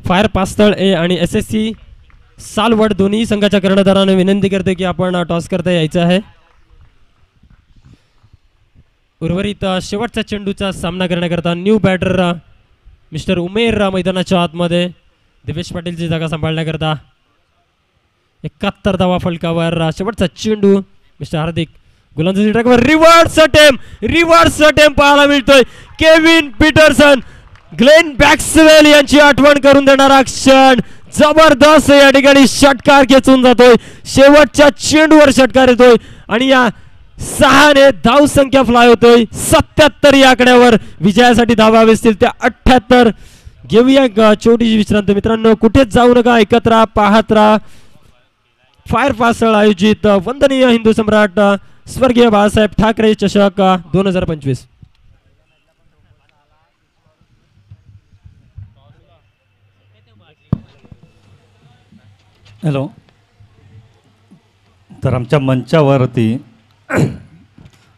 फायर पास्तळ ए आणि SSC सालवड दोन्ही संघाच्या कर्णधारांना विनंती करते की आपण टॉस करता यायचं आहे. उर्वरित शेवटच्या चेंडूचा सामना करण्याकरता न्यू बॅटर मिस्टर उमेर मैदानाच्या आतमध्ये दिवेश पाटीलची जागा सांभाळण्याकरता 71 धावा फलकावर शेवटचा चेंडू मिस्टर हार्दिक गोलंदाजी ट्रॅकवर रिव्हर्स अटेम्प्ट पाहायला मिळतोय. केविन पीटरसन ग्लेन बॅक्सवेल यांची आठवण करून देणारा क्षण. जबरदस्त या ठिकाणी षटकार खेचून जातोय. शेवटच्या चेंडूवर षटकार येतोय आणि या 6 ने धाव संख्या फ्लाय होतोय. 77 या आकड्यावर विजयासाठी धावा हवे असतील त्या 78. घेऊया एक छोटीशी विश्रांती मित्रांनो. कुठेच जाऊ नका, एकत्र राहा, पाहत राहा. फायर पासळ आयोजित वंदनीय हिंदू सम्राट स्वर्गीय बाळासाहेब ठाकरे चषक 2025. हॅलो. तर आमच्या मंचावरती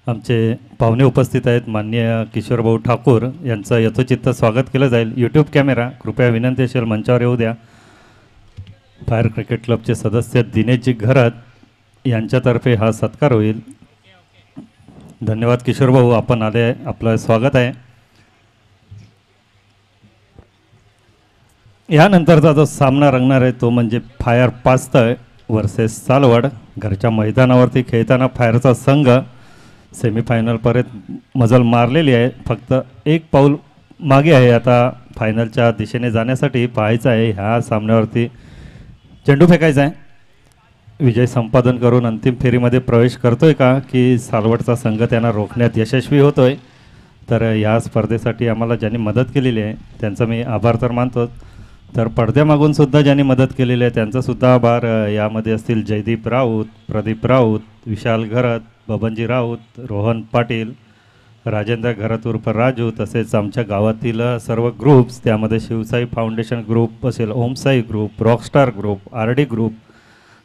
आमचे पाहुणे उपस्थित आहेत. माननीय किशोरभाऊ ठाकूर यांचं यथोचित्त स्वागत केलं जाईल. यूट्यूब कॅमेरा कृपया विनंती असेल मंचावर येऊ द्या. फायर क्रिकेट क्लबचे सदस्य दिनेशजी घरत यांच्यातर्फे हा सत्कार होईल. धन्यवाद किशोरभाऊ, आपण आले, आपलं स्वागत आहे. यानंतरचा जो सामना रंगणार आहे तो म्हणजे फायर पास्तळ वर्सेस सालवड. घरच्या मैदानावरती खेळताना फायरचा संघ सेमीफायनलपर्यंत मजल मारलेली आहे. फक्त एक पाऊल मागे आहे आता फायनलच्या दिशेने जाण्यासाठी. पाहायचं आहे ह्या सामन्यावरती चेंडू फेकायचा आहे. विजय संपादन करून अंतिम फेरीमध्ये प्रवेश करतोय का की सालवडचा संघ त्यांना रोखण्यात यशस्वी होतोय. तर या स्पर्धेसाठी आम्हाला ज्यांनी मदत केलेली आहे त्यांचा मी आभार तर मानतो. तर पडद्यामागून सुद्धा ज्यांनी मदत केलेली आहे त्यांचासुद्धा आभार. यामध्ये असतील जयदीप राऊत, प्रदीप राऊत, विशाल घरत, बबनजी राऊत, रोहन पाटील, राजेंद्र घरत उर्फ राजू, तसेच आमच्या गावातील सर्व ग्रुप्स. त्यामध्ये शिवसाई फाउंडेशन ग्रुप असेल, Omsai group, rockstar group, RD group,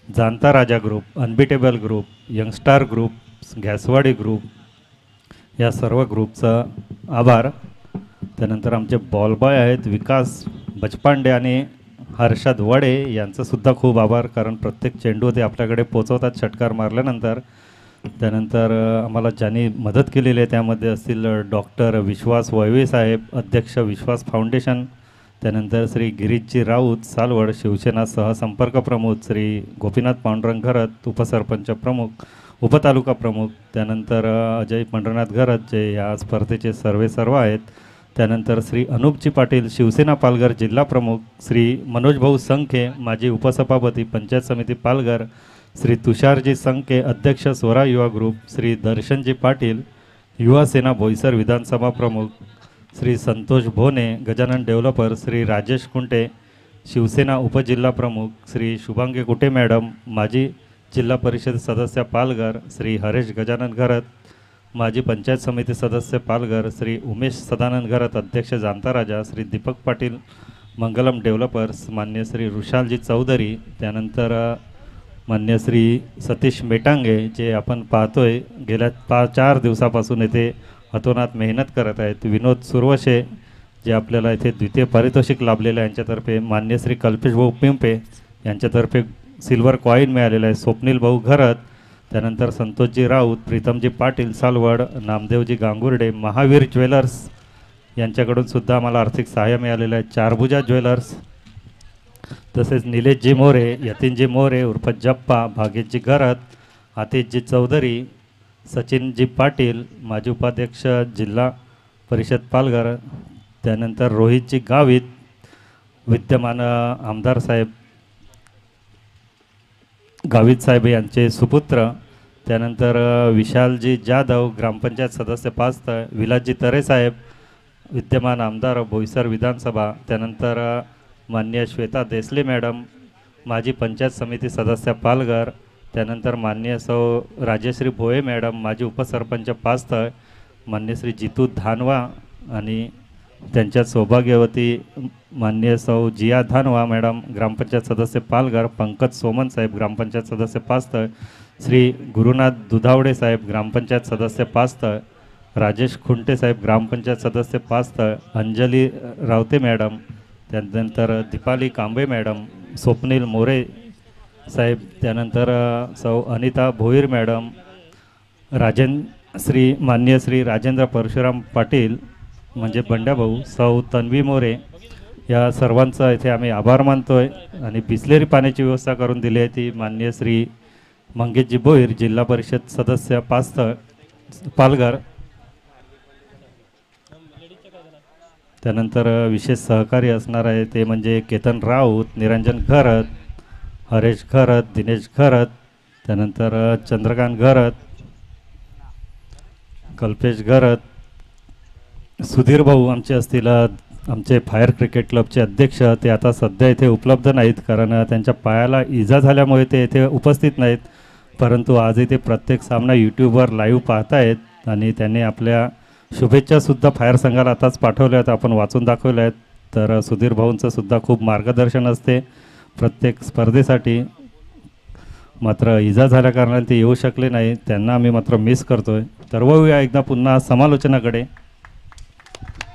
Janata Raja group, unbeatable group, youngstar group, Ghaswadi group, या सर्व ग्रुपचा आभार. त्यानंतर आमचे बॉलबॉय आहेत विकास बचपांडे आणि हर्षद वडे, यांचंसुद्धा खूप आभार. कारण प्रत्येक चेंडू ते आपल्याकडे पोचवतात षटकार मारल्यानंतर. त्यानंतर आम्हाला ज्यांनी मदत केलेली आहे त्यामध्ये असतील डॉक्टर विश्वास वैवे साहेब, अध्यक्ष विश्वास फाउंडेशन. त्यानंतर श्री गिरीशजी राऊत सालवड, शिवसेना सहसंपर्क प्रमुख श्री गोपीनाथ पांडुरंग घरत, उपसरपंच प्रमुख, उपतालुका प्रमुख. त्यानंतर अजय पंढरनाथ घरत जे या स्पर्धेचे सर्व आहेत. त्यानंतर श्री अनुपजी पाटील शिवसेना पालघर जिल्हा प्रमुख, श्री मनोजभाऊ संखे माजी उपसभापती पंचायत समिती पालघर, श्री तुषारजी संखे अध्यक्ष स्वरा युवा ग्रुप, श्री दर्शनजी पाटील युवा सेना बोईसर विधानसभा प्रमुख, श्री संतोष भोने गजानन डेव्हलपर, श्री राजेश कुंटे शिवसेना उपजिल्हा प्रमुख, श्री शुभांगी कुटे मॅडम माजी जिल्हा परिषद सदस्य पालघर, श्री हरेश गजानन घरत माजी पंचायत समिती सदस्य पालघर, श्री उमेश सदानंद घरत अध्यक्ष जाणता राजा, श्री दीपक पाटील मंगलम डेव्हलपर्स, मान्य श्री ऋषालजी चौधरी. त्यानंतर मान्य श्री सतीश मेटांगे जे आपण पाहतोय गेल्या 4 दिवसापासून येथे अतोनात मेहनत करत आहेत. विनोद सुरवशे जे आपल्याला इथे द्वितीय पारितोषिक लाभलेलं आहे यांच्यातर्फे. मान्य श्री कल्पेश भाऊ पिंपे यांच्यातर्फे सिल्वर कॉईन मिळालेला आहे. स्वप्नील भाऊ घरत, त्यानंतर संतोषजी राऊत, प्रीतमजी पाटील सालवड, नामदेवजी गांगुर्डे, महावीर ज्वेलर्स यांच्याकडून सुद्धा आम्हाला आर्थिक सहाय्य मिळालेलं आहे. चारभुजा ज्वेलर्स, तसेच निलेशजी मोरे, यतीनजी मोरे उर्फ जप्पा, भाग्यजी घरत, आतिशजी चौधरी, सचिनजी पाटील माजी उपाध्यक्ष जिल्हा परिषद पालघर. त्यानंतर रोहितजी गावित विद्यमान आमदार साहेब गावित साहेब यांचे सुपुत्र. त्यानंतर विशालजी जाधव ग्रामपंचायत सदस्य पास्तळ, विलासजी तरे साहेब विद्यमान आमदार बोईसर विधानसभा. त्यानंतर मान्य श्वेता देसले मॅडम माजी पंचायत समिती सदस्य पालघर. त्यानंतर मान्य सौ राजेश्री भोये मॅडम माजी उपसरपंच पास्तळ, मान्य श्री जितू धानवा आणि त्यांच्या सौभाग्यवती मान्य सौ जिया धानवा मॅडम ग्रामपंचायत सदस्य पालघर, पंकज सोमन साहेब ग्रामपंचायत सदस्य पास्तळ, श्री गुरुनाथ दुधावडे साहेब ग्रामपंचायत सदस्य पास्तळ, राजेश खुंटे साहेब ग्रामपंचायत सदस्य पास्तळ, अंजली रावते मॅडम, त्यानंतर दीपाली कांबळे मॅडम, स्वप्नील मोरे साहेब, त्यानंतर सौ अनिता भोईर मॅडम, मान्य श्री राजेंद्र परशुराम पाटील म्हणजे बंड्याभाऊ, सौ तन्वी मोरे, या सर्वांचा इथे आम्ही आभार मानतो आहे. आणि बिसलेरी पाण्याची व्यवस्था करून दिली आहे ती मान्य श्री मंगेशजी भोईर, जिल्हा परिषद सदस्य पास्थळ पालघर. त्यानंतर विशेष सहकारी असणार आहे ते म्हणजे केतन राऊत, निरंजन घरत, हरेश घरत, दिनेश घरत, त्यानंतर चंद्रकांत घरत, कल्पेश घरत, सुधीर भाऊ आमचे असतील आमचे फायर क्रिकेट क्लबचे अध्यक्ष. ते आता सध्या इथे उपलब्ध नाहीत कारण त्यांच्या पायाला इजा झाल्यामुळे ते इथे उपस्थित नाहीत, परंतु आज इथे प्रत्येक सामना यूट्यूबवर लाईव्ह पाहतायत आणि त्यांनी आपल्या शुभेच्छासुद्धा फायर संघाला आताच पाठवल्या आहेत, आपण वाचून दाखवल्या आहेत. तर सुधीर भाऊंचं सुद्धा खूप मार्गदर्शन असते प्रत्येक स्पर्धेसाठी. मात्र इजा झाल्या कारणाने ते येऊ शकले नाही, त्यांना आम्ही मात्र मिस करतो आहे. तर वळूया एकदा पुन्हा समालोचनाकडे.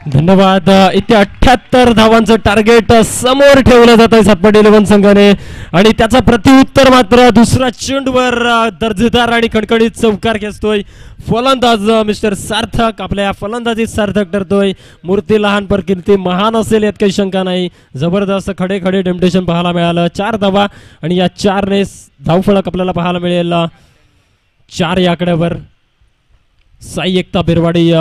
धन्यवाद. इथे 78 धावांचं टार्गेट समोर ठेवलं जात आहे सातपाडी 11 संघाने आणि त्याचा प्रत्युत्तर मात्र दुसऱ्या चेंडूवर दर्जेदार आणि खणखणीत चौकार खेचतोय फलंदाज मिस्टर सार्थक. आपल्या फलंदाजीत सार्थक ठरतोय. मूर्ती लहान पर कीर्ती महान असेल यात काही शंका नाही. जबरदस्त खडे खडे टेम्पटेशन पाहायला मिळालं. 4 धावा आणि या 4ने धावफलक आपल्याला पाहायला मिळेल 4 या आकड्यावर. साई एकता बिरवाडी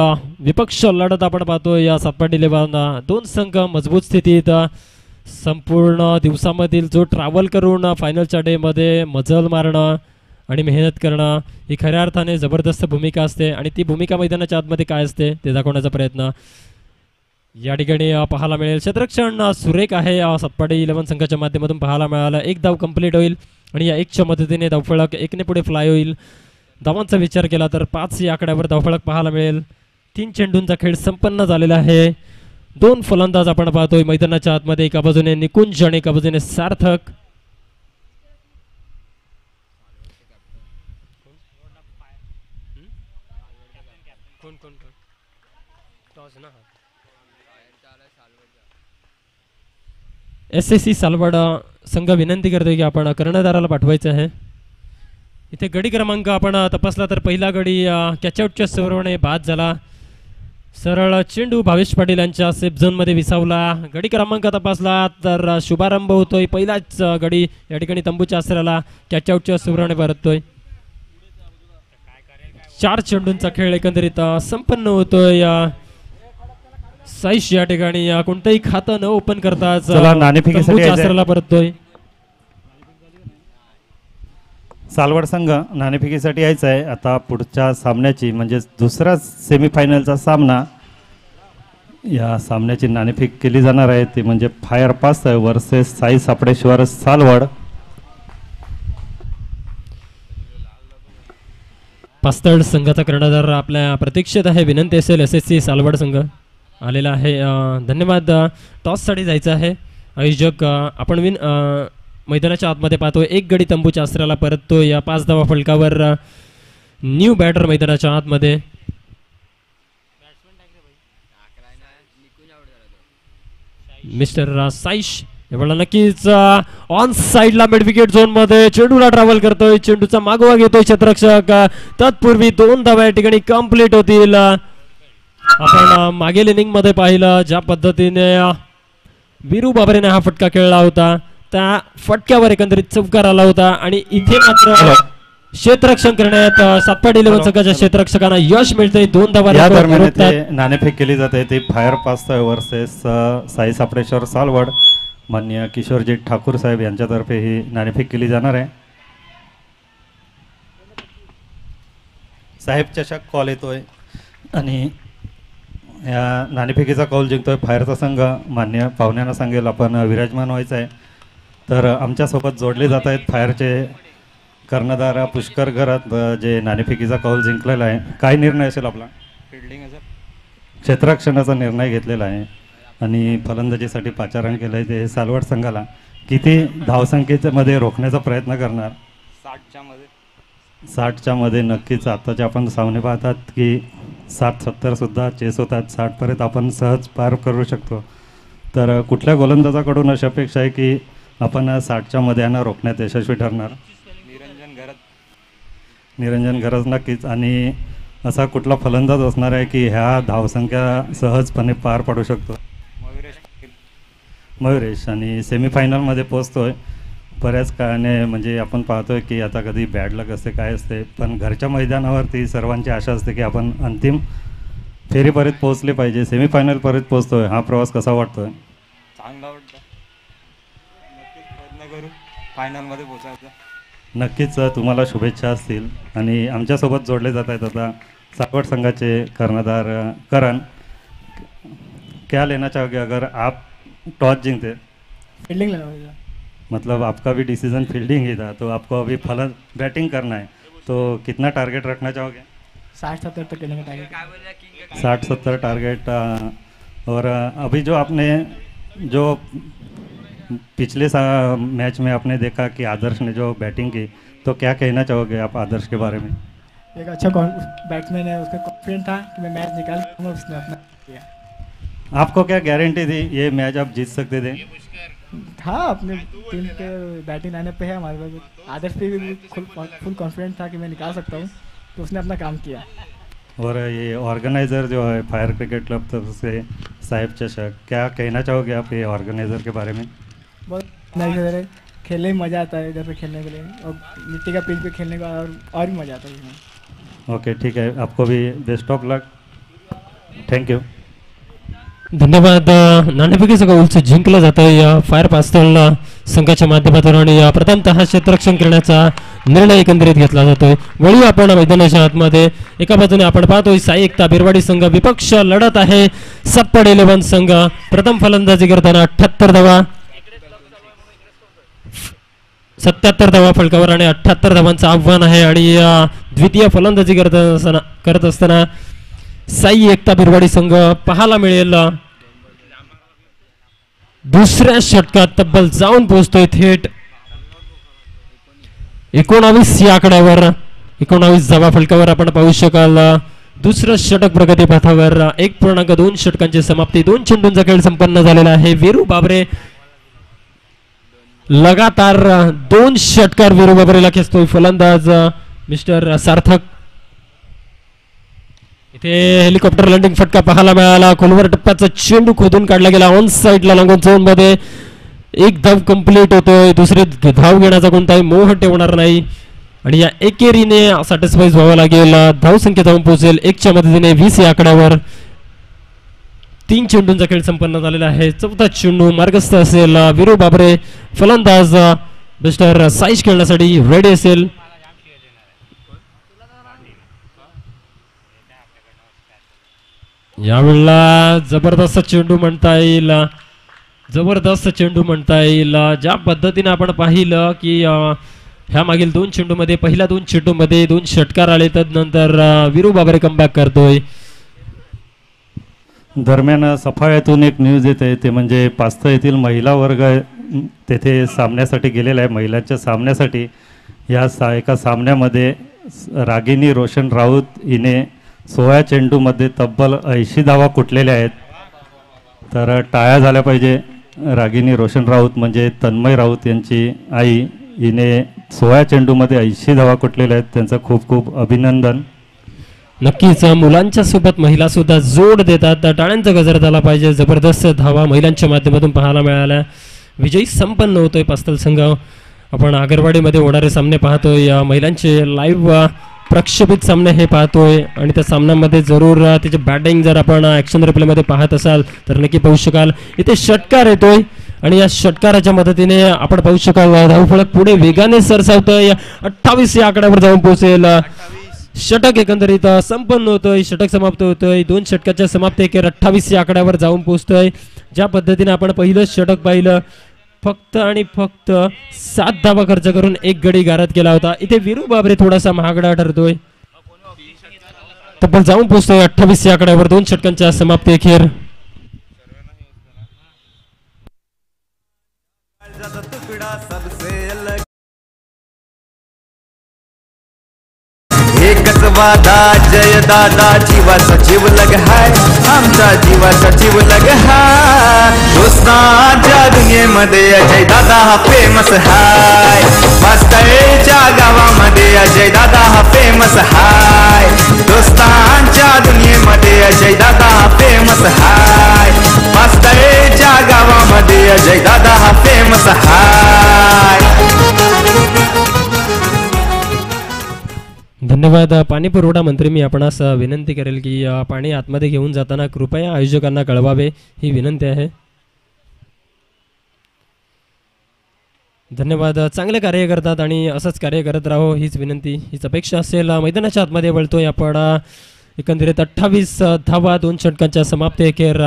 विपक्ष लढत आपण पाहतोय या सातपाडी 11. दोन संघ मजबूत स्थितीत. संपूर्ण दिवसामधील जो ट्रॅव्हल करून फायनलच्या डेमध्ये मजल मारणं आणि मेहनत करणं ही खऱ्या अर्थाने जबरदस्त भूमिका असते आणि ती भूमिका मैदानाच्या आतमध्ये काय असते ते दाखवण्याचा प्रयत्न या ठिकाणी पाहायला मिळेल. क्षेत्ररक्षण सुरेख आहे सातपाडी 11 संघाच्या माध्यमातून पाहायला मिळालं. 1 धाव कंप्लीट होईल आणि या 1च्या मदतीने धावफलक 1ने पुढे फ्लाय होईल. धावांचा विचार केला तर 5 या आकड्यावर धावफलक पाहायला मिळेल. 3 चेंडूंचा खेळ संपन्न झालेला आहे. 2 फलंदाज आपण पाहतोय मैदानाच्या आतमध्ये. एका बाजूने निकुंज आणि एका बाजूने सार्थक. SSC सालवड संघ विनंती करतोय की आपण कर्णधाराला पाठवायचं आहे. इथे गडी क्रमांक आपण तपासला तर पहिला गडी कॅचआउटच्या सेवरने बाद झाला. सरळ चेंडू भावेश पाटील यांच्या सेफ झोनमध्ये विसावला. गडी क्रमांक तपासला तर शुभारंभ होतोय. पहिलाच गडी या ठिकाणी तंबूच्या आसऱ्याला कॅचआउटच्या सेवरने परततोय. 4 चेंडूंचा खेळ एकंदरीत संपन्न होतोय. साईश या ठिकाणी कोणतंही खातं न ओपन करताच तंबूच्या आसऱ्याला परततोय. सालवड संघ नाणेफेकीसाठी यायचा आहे. आता पुढच्या सामन्याची म्हणजे दुसरा सेमीफायनलचा सामना, या सामन्याची नाणेफेक केली जाणार आहे ते म्हणजे fire pass versus Sai सापडेश्वर Salwad. पास्तळ संघाचा कर्णधार आपल्या प्रतीक्षेत आहे. विनंती असेल SSC सालवड संघ आलेला आहे. धन्यवाद. टॉससाठी जायचं आहे. आयोजक आपण मैदानाच्या आतमध्ये पाहतोय. 1 गडी तंबूच्या आसऱ्याला परततोय या 5 धावा फलकावर. न्यू बॅटर मैदानाच्या आतमध्ये. मिस्टर साईश एवढा नक्कीच ऑन साईडला मिड विकेट झोन मध्ये चेंडूला ट्रॅव्हल करतोय. चेंडूचा मागोवा घेतोय क्षेत्ररक्षक. तत्पूर्वी 2 धावा या ठिकाणी कंप्लीट होतील. आपण मागील इनिंग मध्ये पाहिलं ज्या पद्धतीने वीरू बाबरेने हा फटका खेळला होता, त्या फटक्यावर एकंदरीत चौकार आला होता आणि इथे मात्र क्षेत्ररक्षण करण्यात सातपाडी 11 संघाच्या क्षेत्ररक्षकांना यश मिळते. 2 धावा या दरम्यान नाणेफेक केली जाते ती fire pass versus Sai सापडेश्वर Salwad. माननीय किशोरजी ठाकूर साहेब यांच्यातर्फे ही नाणेफेक केली जाणार आहे. साहेब चषक कॉल येतोय आणि या नाणेफेकीचा कौल जिंकतोय फायरचा संघ. मान्य पाहुण्यांना सांगेल आपण विराजमान व्हायचं आहे. तर आमच्यासोबत जोडले जात आहेत फायरचे कर्णधार पुष्कर घरात जे नाणेफेकीचा कौल जिंकलेला आहे. काय निर्णय असेल आपला? फिल्डिंग क्षेत्ररक्षणाचा निर्णय घेतलेला आहे आणि फलंदाजीसाठी पाचारण केलं आहे. ते सालवड संघाला किती धावसंख्येच्या मध्ये रोखण्याचा प्रयत्न करणार? 60च्या मध्ये नक्कीच. आताचे आपण सामने पाहतात की 60-70 सुद्धा चेस होतात. 60 पर्यंत आपण सहज पार करू शकतो. तर कुठल्या गोलंदाजाकडून अशी अपेक्षा आहे की आपण 60च्या मध्यानं रोखण्यात यशस्वी ठरणार? निरंजन गरज नक्कीच. आणि असा कुठला फलंदाज असणार आहे की ह्या धावसंख्या सहजपणे पार पाडू शकतो? मयुरेश. आणि सेमीफायनलमध्ये पोचतोय बऱ्याच काळाने, म्हणजे आपण पाहतोय की आता कधी बॅड लक असते काय असते, पण घरच्या मैदानावरती सर्वांची आशा असते की आपण अंतिम फेरीपर्यंत पोहोचले पाहिजे, सेमीफायनलपर्यंत पोहोचतोय. हा प्रवास कसा वाटतोय? चांगला वाटतं. नक्कीच प्रयत्न करू फायनलमध्ये पोहोचायचं. नक्कीच तुम्हाला शुभेच्छा असतील. आणि आमच्यासोबत जोडले जात आहेत आता साकवड संघाचे कर्णधार करण. क्या लेना चाहोगे अगर आप टॉस जीते? फील्डिंग लेना होगा. मतलब आपका भी डिसीजन फील्डिंग ही था, तो आपको अभी बैटिंग करना है, तो कितना टारगेट रखना चाहोगे? 60-70 तक खेलने का टारगेट. 60-70 टारगेट. और अभी जो आपने जो पिछले मैच में आपने देखा कि आदर्श ने जो बैटिंग की, तो क्या कहना चाहोगे आप आदर्श के बारे में? एक अच्छा बैट्समैन है, उसका कॉन्फिडेंट था कि मैं मैच निकाल लूँगा, उसने अपना किया. आपको क्या गारंटी थी ये मैच आप जीत सकते थे? हाँ, अपने टीम के बैटिंग लाइनअप पे है हमारे पास. आदर्श पे भी फुल कॉन्फिडेंट था कि मैं निकाल सकता हूँ, तो उसने अपना काम किया. और ये ऑर्गेनाइज़र जो है फायर क्रिकेट क्लब तरफ से साहिब चषक, क्या कहना चाहोगे आप ये ऑर्गेनाइज़र के बारे में? बहुत नाइस है, खेलने में मज़ा आता है इधर पे खेलने के लिए, और मिट्टी का पिच पे खेलने का और भी मज़ा आता है इसमें. ओके, ठीक है. आपको भी best of luck. Thank you. धन्यवाद. नाणेफेकी सगळं उलचं जिंकलं जातं या फायर पास्तळ संघाच्या माध्यमातून, आणि प्रथमतः क्षेत्ररक्षण करण्याचा निर्णय एकंदरीत घेतला जातोय. वळू आपण मैदानाच्या आतमध्ये. एका बाजूने आपण पाहतोय साई एकता बिरवाडी संघ विपक्ष लढत आहे सप्पड 11 संघ. प्रथम फलंदाजी करताना 78 धावा, 77 धावा फलकावर आणि 78 धावांचं आव्हान आहे. आणि द्वितीय फलंदाजी करत असताना साई एकता बिरवाडी संघ पाहायला मिळेल दुसऱ्या षटकात तब्बल जाऊन पोहोचतोय थेट 19 या आकड्यावर. 19 धावा फलकावर आपण पाहू शकाल. दुसरं षटक प्रगती पथावर 1.2 षटकांची समाप्ती. 2 चेंडूंचा खेळ संपन्न झालेला आहे. वीरू बाबरे लगातार 2 षटकार वीरू बाबरेला खेचतोय फलंदाज मिस्टर सार्थक. इथे हेलिकॉप्टर लँडिंग फटका पाहायला मिळाला. खोलवर टप्प्याचा चेंडू खोदून काढला गेला ऑन साईडला लागून झोन मध्ये. एक धाव कंप्लीट होतोय. दुसरी धाव घेण्याचा कोणताही मोह ठेवणार नाही आणि या एकेरीने सॅटिस्फाईज व्हावं लागेल. धावसंख्या जाऊन पोहोचेल 1च्या मदतीने 20 या आकड्यावर. 3 चेंडूंचा खेळ संपन्न झालेला आहे. 4था चेंडू मार्गस्थ असेल. वीरू बाबरे फलंदाज मिस्टर साईज खेळण्यासाठी रेडी असेल. यावेळेला जबरदस्त चेंडू म्हणता येईल. जबरदस्त चेंडू म्हणता येईल. ज्या पद्धतीने आपण पाहिलं की ह्या मागील 2 चेंडूमध्ये पहिल्या 2 चेंडूमध्ये 2 षटकार आले, तदनंतर वीरू बाबरे कमबॅक करतोय. दरम्यान सफाळ्यातून एक न्यूज येते, ते म्हणजे पास्ता येथील महिला वर्ग तेथे सामन्यासाठी गेलेला आहे. महिलांच्या सामन्यासाठी या एका सामन्यामध्ये रागिनी रोशन राऊत हिने 16 चेंडूमध्ये तब्बल 80 धावा कुटलेल्या आहेत. तर टाळ्या झाल्या पाहिजे. रागिनी रोशन राऊत म्हणजे तन्मय राऊत यांची आई, हिने 16 चेंडूमध्ये 80 धावा कुटलेल्या आहेत. त्यांचं खूप खूप अभिनंदन. नक्कीच मुलांच्या सोबत महिला सुद्धा जोड देतात. टाळ्यांचा गजर झाला पाहिजे. जबरदस्त धावा महिलांच्या माध्यमातून पाहायला मिळाल्या. विजयी संपन्न होतोय पास्तल संघ. आपण आगरवाडीमध्ये होणारे सामने पाहतोय. महिलांचे लाईव्ह प्रक्षेपित सामने हे पाहतोय आणि त्या सामन्यामध्ये जरूर त्याचे बॅटिंग जर आपण ॲक्शन रिप्लेमध्ये पाहत असाल तर नक्की पाहू शकाल. इथे षटकार येतोय आणि या षटकाराच्या मदतीने आपण पाहू शकाल धावफलक पुढे वेगाने सरसावतोय. 28 या आकड्यावर जाऊन पोहोचेल. षटक एकंदरीत संपन्न होतोय. षटक समाप्त होतोय. 2 षटकाच्या समाप्ती एकेर 28 या आकड्यावर जाऊन पोहोचतोय. ज्या पद्धतीने आपण पहिलं षटक पाहिलं, फक्त आणि फक्त 7 धावा खर्च करून 1 गडी गारद केला होता. इथे वीरू बाबरे थोडासा महागडा ठरतोय. तब्बल जाऊन पोहोचतोय 28 या आकड्यावर 2 षटकांच्या समाप्ती अखेर. एकच वादा जय दादा जीवाचा जीव लग हाय, आमचा जीवाचा जीव लग हाय. दोस्तांच्या दुनियेमध्ये अजय दादा हा फेमस हाय वास्तळेच्या गावामध्ये अजय दादा हा फेमस हाय दोस्तांच्या दुनियेमध्ये अजय दादा हा फेमस हाय वास्तळेच्या गावामध्ये अजय दादा हा फेमस हाय. धन्यवाद. पाणी पुरवठा मंत्री, मी आपणास विनंती करेल की पाणी आतमध्ये घेऊन जाताना कृपया आयोजकांना कळवावे ही विनंती आहे. धन्यवाद. चांगले कार्य करतात आणि असंच कार्य करत राहो हीच विनंती, हीच अपेक्षा असेल. मैदानाच्या आतमध्ये वळतोय आपण. एकंदरीत 28 धावा 2 षटकांच्या समाप्ती अखेर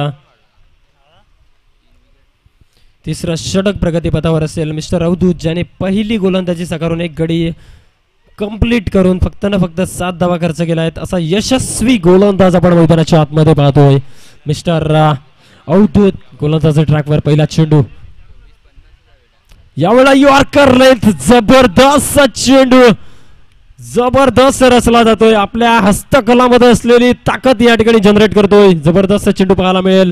तिसरा षटक प्रगतीपथावर असेल. मिस्टर अवधूत ज्याने पहिली गोलंदाजी साकारून एक गडी कंप्लीट करून फक्त 7 धावा खर्च केला आहेत असा यशस्वी गोलंदाज आपण मैदानाच्या आतमध्ये पाहतोय. मिस्टर अवधूत गोलंदाजी ट्रॅकवर पहिला चेंडू, यावेळेला यॉर्कर लेंथ, जबरदस्त चेंडू, जबरदस्त रचला जातोय. आपल्या हस्तकलामध्ये असलेली ताकद या ठिकाणी जनरेट करतोय. जबरदस्त चेंडू पाहायला मिळेल.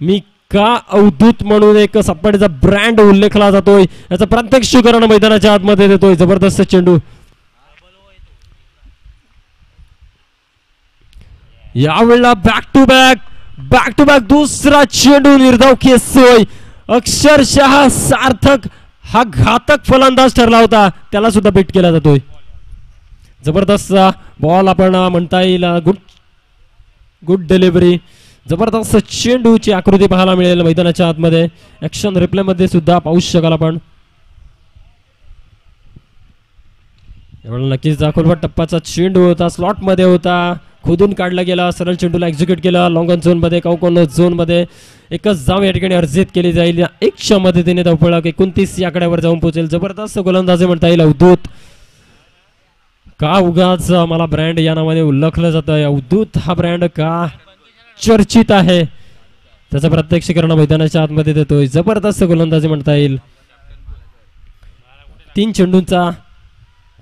मी का अवधूत म्हणून एक सपाटीचा ब्रँड उल्लेखला जातोय याचं प्रत्यक्षीकरण मैदानाच्या आतमध्ये देतोय. जबरदस्त चेंडू, यावेळेला बॅक टू बॅक दुसरा चेंडू, निर्धाव खेचतोय. अक्षरशः सार्थक हा घातक फलंदाज ठरला होता, त्याला सुद्धा बीट केला जातोय. जबरदस्त बॉल आपण म्हणता येईल. गुड डिलिव्हरी, जबरदस्त चेंडूची आकृती पाहायला मिळेल मैदानाच्या आतमध्ये. ऍक्शन रिप्ले मध्ये सुद्धा पाहू शकाल आपण. यावेळेला नक्कीच दाखवलवा टप्पाचा चेंडू होता, स्लॉट मध्ये होता, खोदून काढला गेला, सरळ चेंडूला एक्झिक्यूट केला. लॉंग ऑन झोन मध्ये, कौकोन झोन मध्ये एकच धाव या ठिकाणी अर्जित केली जाईल. 1च्या मदतीने धावफलक 29 या आकड्यावर जाऊन पोहोचेल. जबरदस्त गोलंदाजी म्हणता येईल. अवधूत का उगाच मला ब्रँड या नावाने उल्लेखलं जातं. अवधूत हा ब्रँड का चर्चित आहे त्याचं प्रत्यक्षीकरण मैदानाच्या आतमध्ये देतोय. जबरदस्त गोलंदाजी म्हणता येईल. 3 चेंडूंचा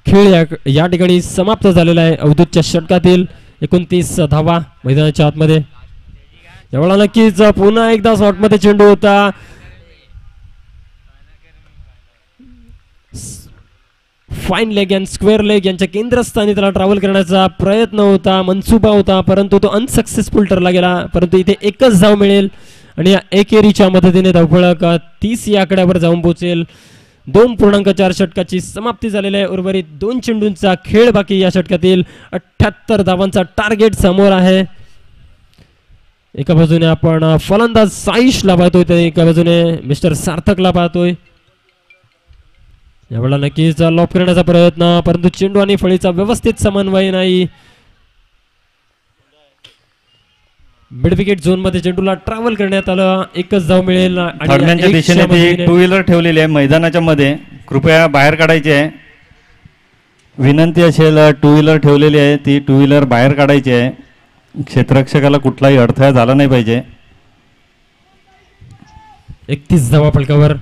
खेळ या ठिकाणी समाप्त झालेला आहे. अवधूतच्या षटकातील 29 धावा मैदानाच्या आतमध्ये. यावेळेला नक्कीच पुन्हा एकदा शॉटमध्ये चेंडू होता. Fine leg and square leg यांच्या केंद्रस्थानी त्याला ट्रॅव्हल करण्याचा प्रयत्न होता, मनसुबा होता, परंतु तो अनसक्सेसफुल ठरला गेला. परंतु इथे एकच धाव मिळेल आणि या एकेरीच्या मदतीने धावफलक 30 या आकड्यावर जाऊन पोहोचेल. 2.4 षटकाची समाप्ती झालेली आहे. उर्वरित 2 चेंडूंचा खेळ बाकी. या षटकातील 78 धावांचा टार्गेट समोर आहे. एका बाजूने आपण फलंदाज साईशला पाहतोय, तर एका बाजूने मिस्टर सार्थकला पाहतोय. यावेळेला नक्कीच लॉप करण्याचा प्रयत्न, परंतु चेंडू आणि फळीचा व्यवस्थित समन्वय नाही. मिड विकेट झोन मध्ये चेंडूला ट्रॅव्हल करण्यात आलं. एकच धाव मिळेल. दरम्यानच्या दिशेने ती 2 व्हीलर ठेवलेली आहे मैदानाच्या मध्ये, कृपया बाहेर काढायची आहे. विनंती असेल, 2 व्हीलर ठेवलेली आहे ती 2 व्हीलर बाहेर काढायची आहे. क्षेत्ररक्षकाला कुठलाही अडथळा झाला नाही पाहिजे. 31 धावा फलकावर.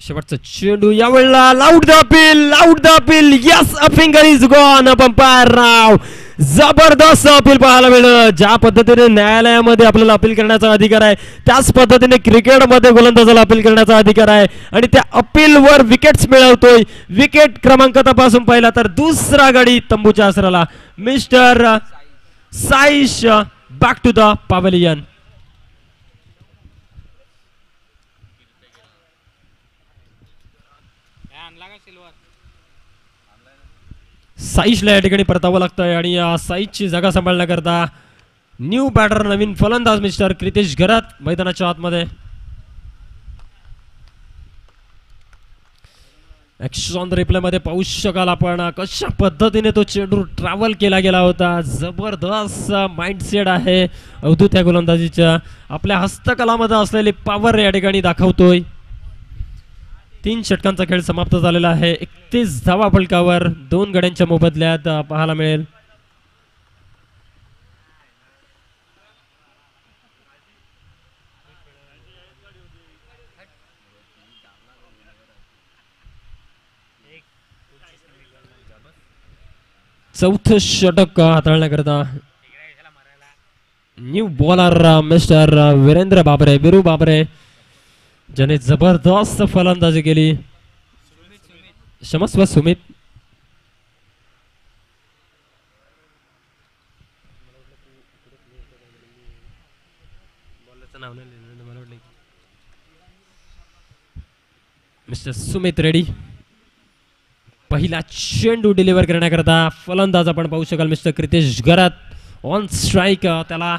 शेवटचा चेंडू, यावेळेला loud the appeal, yes, a finger is gone. Umpire राव, जबरदस्त अपील पाहायला मिळलं. ज्या पद्धतीने न्यायालयामध्ये आपल्याला अपील करण्याचा अधिकार आहे त्याच पद्धतीने क्रिकेटमध्ये गोलंदाजाला अपील करण्याचा अधिकार आहे आणि त्या अपीलवर विकेट्स मिळवतोय. विकेट क्रमांक तपासून पाहिला तर दुसरा गडी तंबूच्या आसराला. Mister Saish back to the pavilion. साईशला या ठिकाणी परतावं लागतंय आणि साईशची जागा सांभाळण्याकरता न्यू बॅटर, नवीन फलंदाज मिस्टर क्रितेश घरात मैदानाच्या आतमध्ये. ऍक्शन रिप्ले मध्ये पाहू शकाल आपण कशा पद्धतीने तो चेंडू ट्रॅव्हल केला गेला होता. जबरदस्त माइंडसेट आहे अवधूत या गोलंदाजीच्या. आपल्या हस्तकलामध्ये असलेली पॉवर या ठिकाणी दाखवतोय. 3 षटकांचा खेळ समाप्त झालेला आहे. 31 धावा फलकावर 2 गड्यांच्या मोबदल्यात पाहायला मिळेल. चौथं षटक हाताळण्याकरता new bowler mister Virendra Babre, Biru बाबरे ज्याने जबरदस्त फलंदाजी केली. क्षमस्व सुमित. Mister Sumit ready. पहिला चेंडू डिलिव्हर करण्याकरता फलंदाज आपण पाहू शकाल मिस्टर क्रितेश गरात ऑन स्ट्राईक. त्याला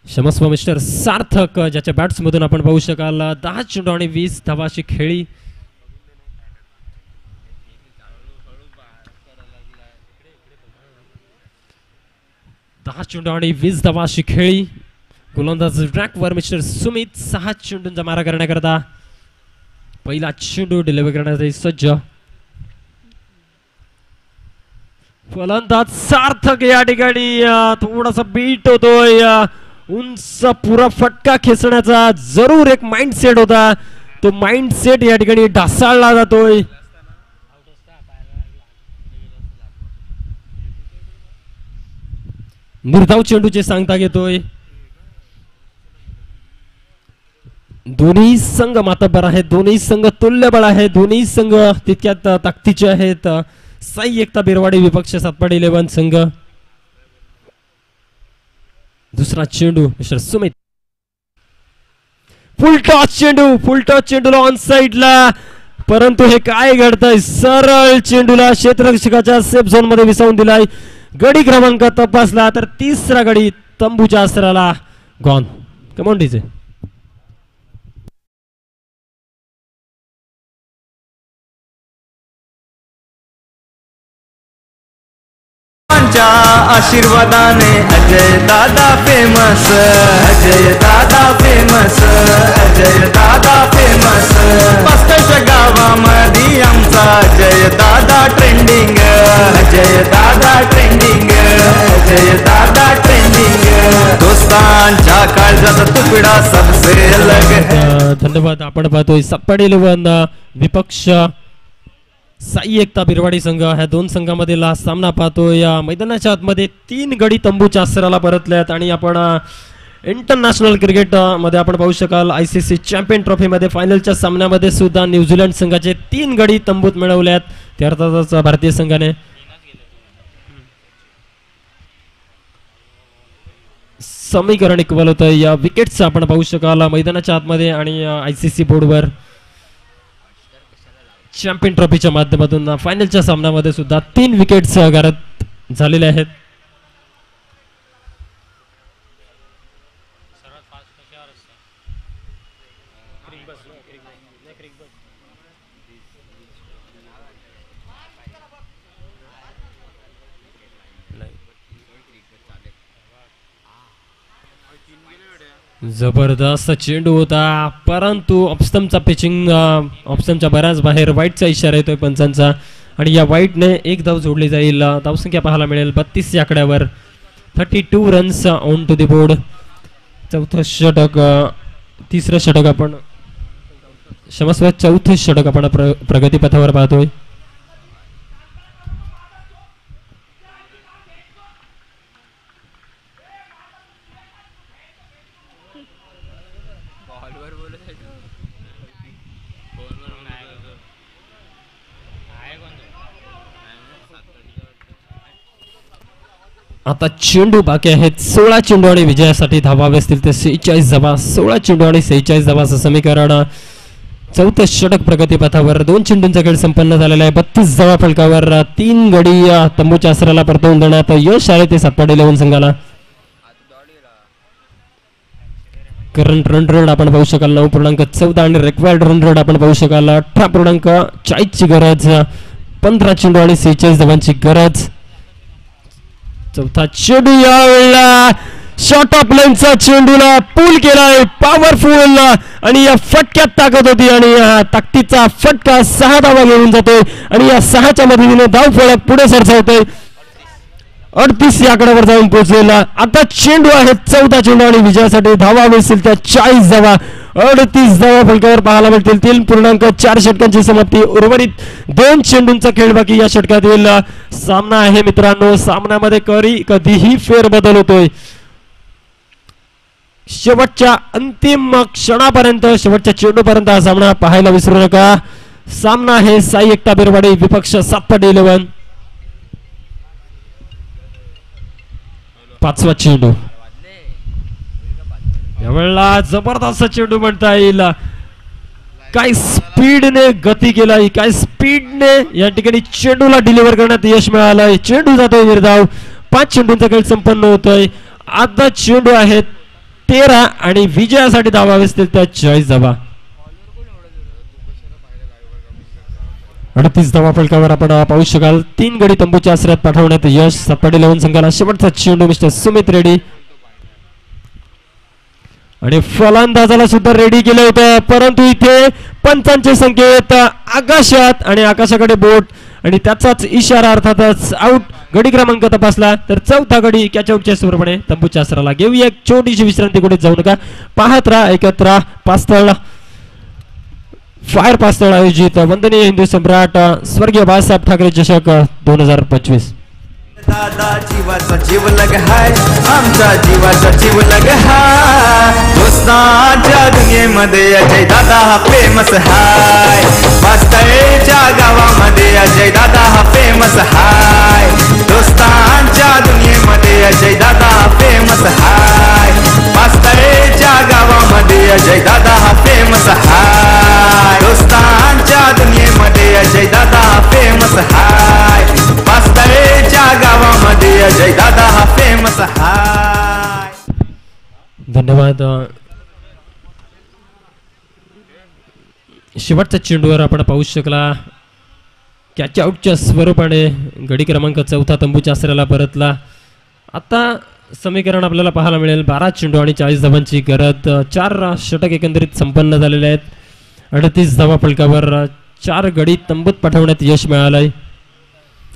क्षमस्व मिस्टर सार्थक ज्याच्या बॅट्स मधून आपण पाहू शकाल 10 चेंडू आणि 20 धावा अशी खेळी. दहा चेंडू आणि 20 धावा अशी खेळी. गोलंदाज ट्रॅकवर मिस्टर सुमित 6 चेंडूंचा मारा करण्याकरता पहिला चेंडू डिलिव्हर करण्यासाठी सज्ज. फलंदाज सार्थक या ठिकाणी थोडासा बीट होतोय. उंच पुरा फटका खेचण्याचा जरूर एक माइंडसेट होता. तो माइंडसेट या ठिकाणी ढासाळला जातोय. निर्धाव चेंडूचे सांगता घेतोय. दोन्ही संघ मातब्बर आहेत. दोन्ही संघ तुल्यबळ आहेत. दोन्ही संघ तितक्यात ताकदीचे आहेत. साई एकता बिरवाडी विपक्ष सातपाडी 11 संघ. दुसरा चेंडू मिस्टर सुमित. फुल टॉस चेंडूला ऑन साइडला. परंतु हे काय घडतंय. सरळ चेंडूला क्षेत्ररक्षकाच्या सेफ झोन मध्ये विसावून दिलाय. गडी क्रमांक तपासला तर तिसरा गडी तंबूच्या आसराला गॉन. Come on DJ. आशीर्वादाने अजय दादा फेमस. अजय दादा फेमस. अजय दादा फेमस. पास्कळच्या गावामध्ये आमचा अजय दादा ट्रेंडिंग. अजय दादा ट्रेंडिंग. अजय दादा ट्रेंडिंग. दोस्तांच्या काळजाचा तुकडा सबसे अलग. धन्यवाद. आपण पाहतोय सातपाडी 11 विपक्ष साई एकता बिरवाडी संघ. ह्या दोन संघामधील हा सामना पाहतोय. या मैदानाच्या आतमध्ये 3 गडी तंबूच्या आसराला परतल्यात आणि आपण इंटरनॅशनल क्रिकेट मध्ये आपण पाहू शकाल ICC चॅम्पियन ट्रॉफी मध्ये फायनलच्या सामन्यामध्ये सुद्धा न्यूझीलंड संघाचे 3 गडी तंबूत मिळवल्यात. त्या अर्थातच भारतीय संघाने समीकरण इक्वल होतं. या विकेट्स आपण पाहू शकाल मैदानाच्या आतमध्ये आणि ICC बोर्डवर चॅम्पियन ट्रॉफीच्या माध्यमातून फायनलच्या सामन्यामध्ये सुद्धा 3 विकेट्स गारद झालेले आहेत. जबरदस्त चेंडू होता परंतु ऑप्स्टमचा पिचिंग ऑप्स्टमच्या बऱ्याच बाहेर वाईटचा इशारा येतोय पंचांचा आणि या वाईटने एक धाव जोडली जाईल. धावसंख्या पाहायला मिळेल 32 या आकड्यावर. 32 runs on to the board. चौथं षटक तिसरं षटक आपण क्षमस्व चौथे षटक आपण प्रगतीपथावर पाहतोय. आता चेंडू बाकी आहेत. 16 चेंडू आणि विजयासाठी धावावे असतील ते 46 धावा. 16 चेंडू आणि 46 धावा असं समीकरण. चौथं षटक प्रगतीपथावर. 2 चेंडूंचा खेळ संपन्न झालेला आहे. 32 धावा फलकावर. 3 गडी तंबूच्या आसराला परतवून देण्यात यश आले ते सातपाडी 11 संघाला. करंट रन रेट आपण पाहू शकाल 9.14 आणि रिक्वायर्ड रन रेट आपण पाहू शकाल 18.40 ची गरज. 15 चेंडू आणि 46 धावांची गरज. चौथा चेंडू यावेळेला शॉर्ट ऑफ लाईनचा चेंडूला पूल केलाय पॉवरफुल आणि या फटक्यात ताकद होती आणि या ताकदीचा फटका 6 धावा घेऊन जातोय आणि या 6च्या मदतीने धाव फलक पुढे सरसावतोय. 38 या आकड्यावर जाऊन पोहोचलेला. आता चेंडू आहेत 14 चेंडू आणि विजयासाठी धावा मिळतील त्या 40 धावा. 38 धावा फलकावर पाहायला मिळतील. 3.4 षटकांची समाप्ती. उर्वरित 2 चेंडूंचा खेळ बाकी या षटकातील सामना आहे मित्रांनो. सामन्यामध्ये कधीही फेरबदल होतोय. शेवटच्या अंतिम क्षणापर्यंत, शेवटच्या चेंडूपर्यंत हा सामना पाहायला विसरू नका. सामना आहे साई एकता बिरवाडी विपक्ष सातपाटी 11. 5वा चेंडू. यावेळेला जबरदस्त चेंडू म्हणता येईल. काय स्पीडने गती केलाय, काय स्पीडने या ठिकाणी चेंडूला डिलिव्हर करण्यात यश मिळालंय. चेंडू जातोय निर्धाव. 5 चेंडूंचा खेळ संपन्न होतोय. आता चेंडू आहेत 13 आणि विजयासाठी धावा असतील त्या 40 धावा. 38 धावा फलकावर आपण पाहू शकाल. 3 गडी तंबूच्या आश्रयात पाठवण्यात यश सातपाटी 11 संघाला. शेवटचा चेंडू मिस्टर सुमित रेड्डी आणि फलंदाजाला सुद्धा रेडी केलं होतं, परंतु इथे पंचांचे संकेत आकाशात आणि आकाशाकडे बोट आणि त्याचाच इशारा अर्थातच आउट. गडी क्रमांक तपासला तर 4था गडी कॅच आउटच्या स्वरूपाने तंबूच्या आसराला. घेऊया एक छोटीशी विश्रांती, कुठे जाऊ नका. पाहत राहा, ऐकत राहा. पास्तळ फायर पास्तळ आयोजित वंदनीय हिंदू सम्राट स्वर्गीय बाळासाहेब ठाकरे चषक 2025. दादा जीवाचा जीव लग हाय, आमचा जीवाचा जीव लग हाय. दोस्तांच्या दुनियेमध्ये अजय दादा हा फेमस हाय. पास्तळच्या गावामध्ये अजय दादा हा फेमस हाय. दोस्तांच्या दुनियेमध्ये अजय दादा हा फेमस हाय. पास्तळच्या गावामध्ये अजय दादा हा फेमस हाय. दोस्तांच्या दुनियेमध्ये अजय दादा हा फेमस हाय. पास्तळच्या गावामध्ये अजय दादा हा फेमस हाय. धन्यवाद. शेवटच्या चेंडूवर आपण पाहू शकला कॅच आउटच्या स्वरूपाने गडी क्रमांक 4 तंबूच्या आसऱ्याला परतला. आता समीकरण आपल्याला पाहायला मिळेल 12 चेंडू आणि 40 धावांची गरज. 4 षटक एकंदरीत संपन्न झालेले आहेत. 38 धावा फलकावर 4 गडी तंबूत पाठवण्यात यश मिळालंय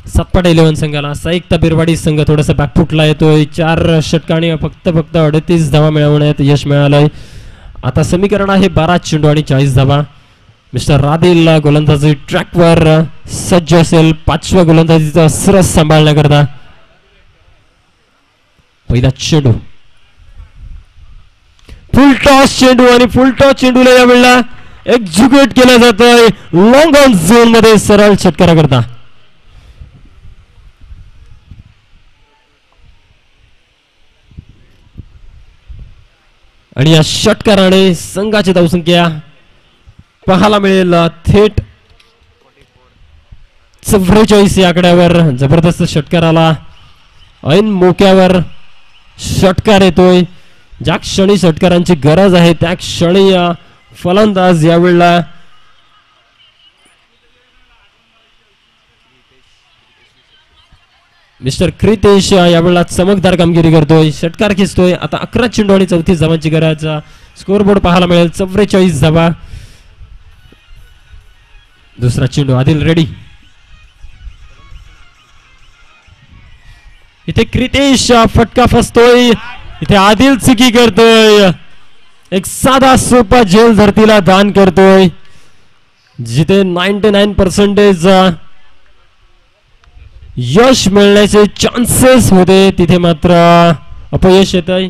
सातपाटी 11 संघाला. साईकता बिरवाडी संघ थोडासा बॅकफुटला येतोय. 4 षटकांनी फक्त 38 धावा मिळवण्यात यश मिळालंय. आता समीकरण आहे 12 चेंडू आणि 40 धावा. मिस्टर रादिल गोलंदाजी ट्रॅकवर सज्ज असेल 5व्या गोलंदाजीचा सरस सांभाळण्याकरता. पहिला चेंडू फुल टॉस चेंडू आणि फुल टॉस चेंडूला यावेळेला एक्झिक्यूट केला जातोय लॉंग ऑन झोन मध्ये सरळ षटकाराकरता. आणि या षटकाराने संघाची धावसंख्या पाहायला मिळेल थेट 44 या आकड्यावर. जबरदस्त षटकार आला. ऐन मोक्यावर षटकार येतोय. ज्या क्षणी षटकारांची गरज आहे त्या क्षणी फलंदाज यावेळेला मिस्टर क्रितेश यावेळेला चमकदार कामगिरी करतोय. षटकार खेचतोय. आता 11 चेंडू आणि 34 धावांची गरज. स्कोरबोर्ड पाहायला मिळेल 44 धावा. दुसरा चेंडू आदिल रेडी. इथे क्रितेश फटका फसतोय. इथे आदिल चुकी करतोय. एक साधा सोपा झेल धरतीला दान करतोय. जिथे 99% यश मिळण्याचे चान्सेस होते तिथे मात्र अपयश येत आहे.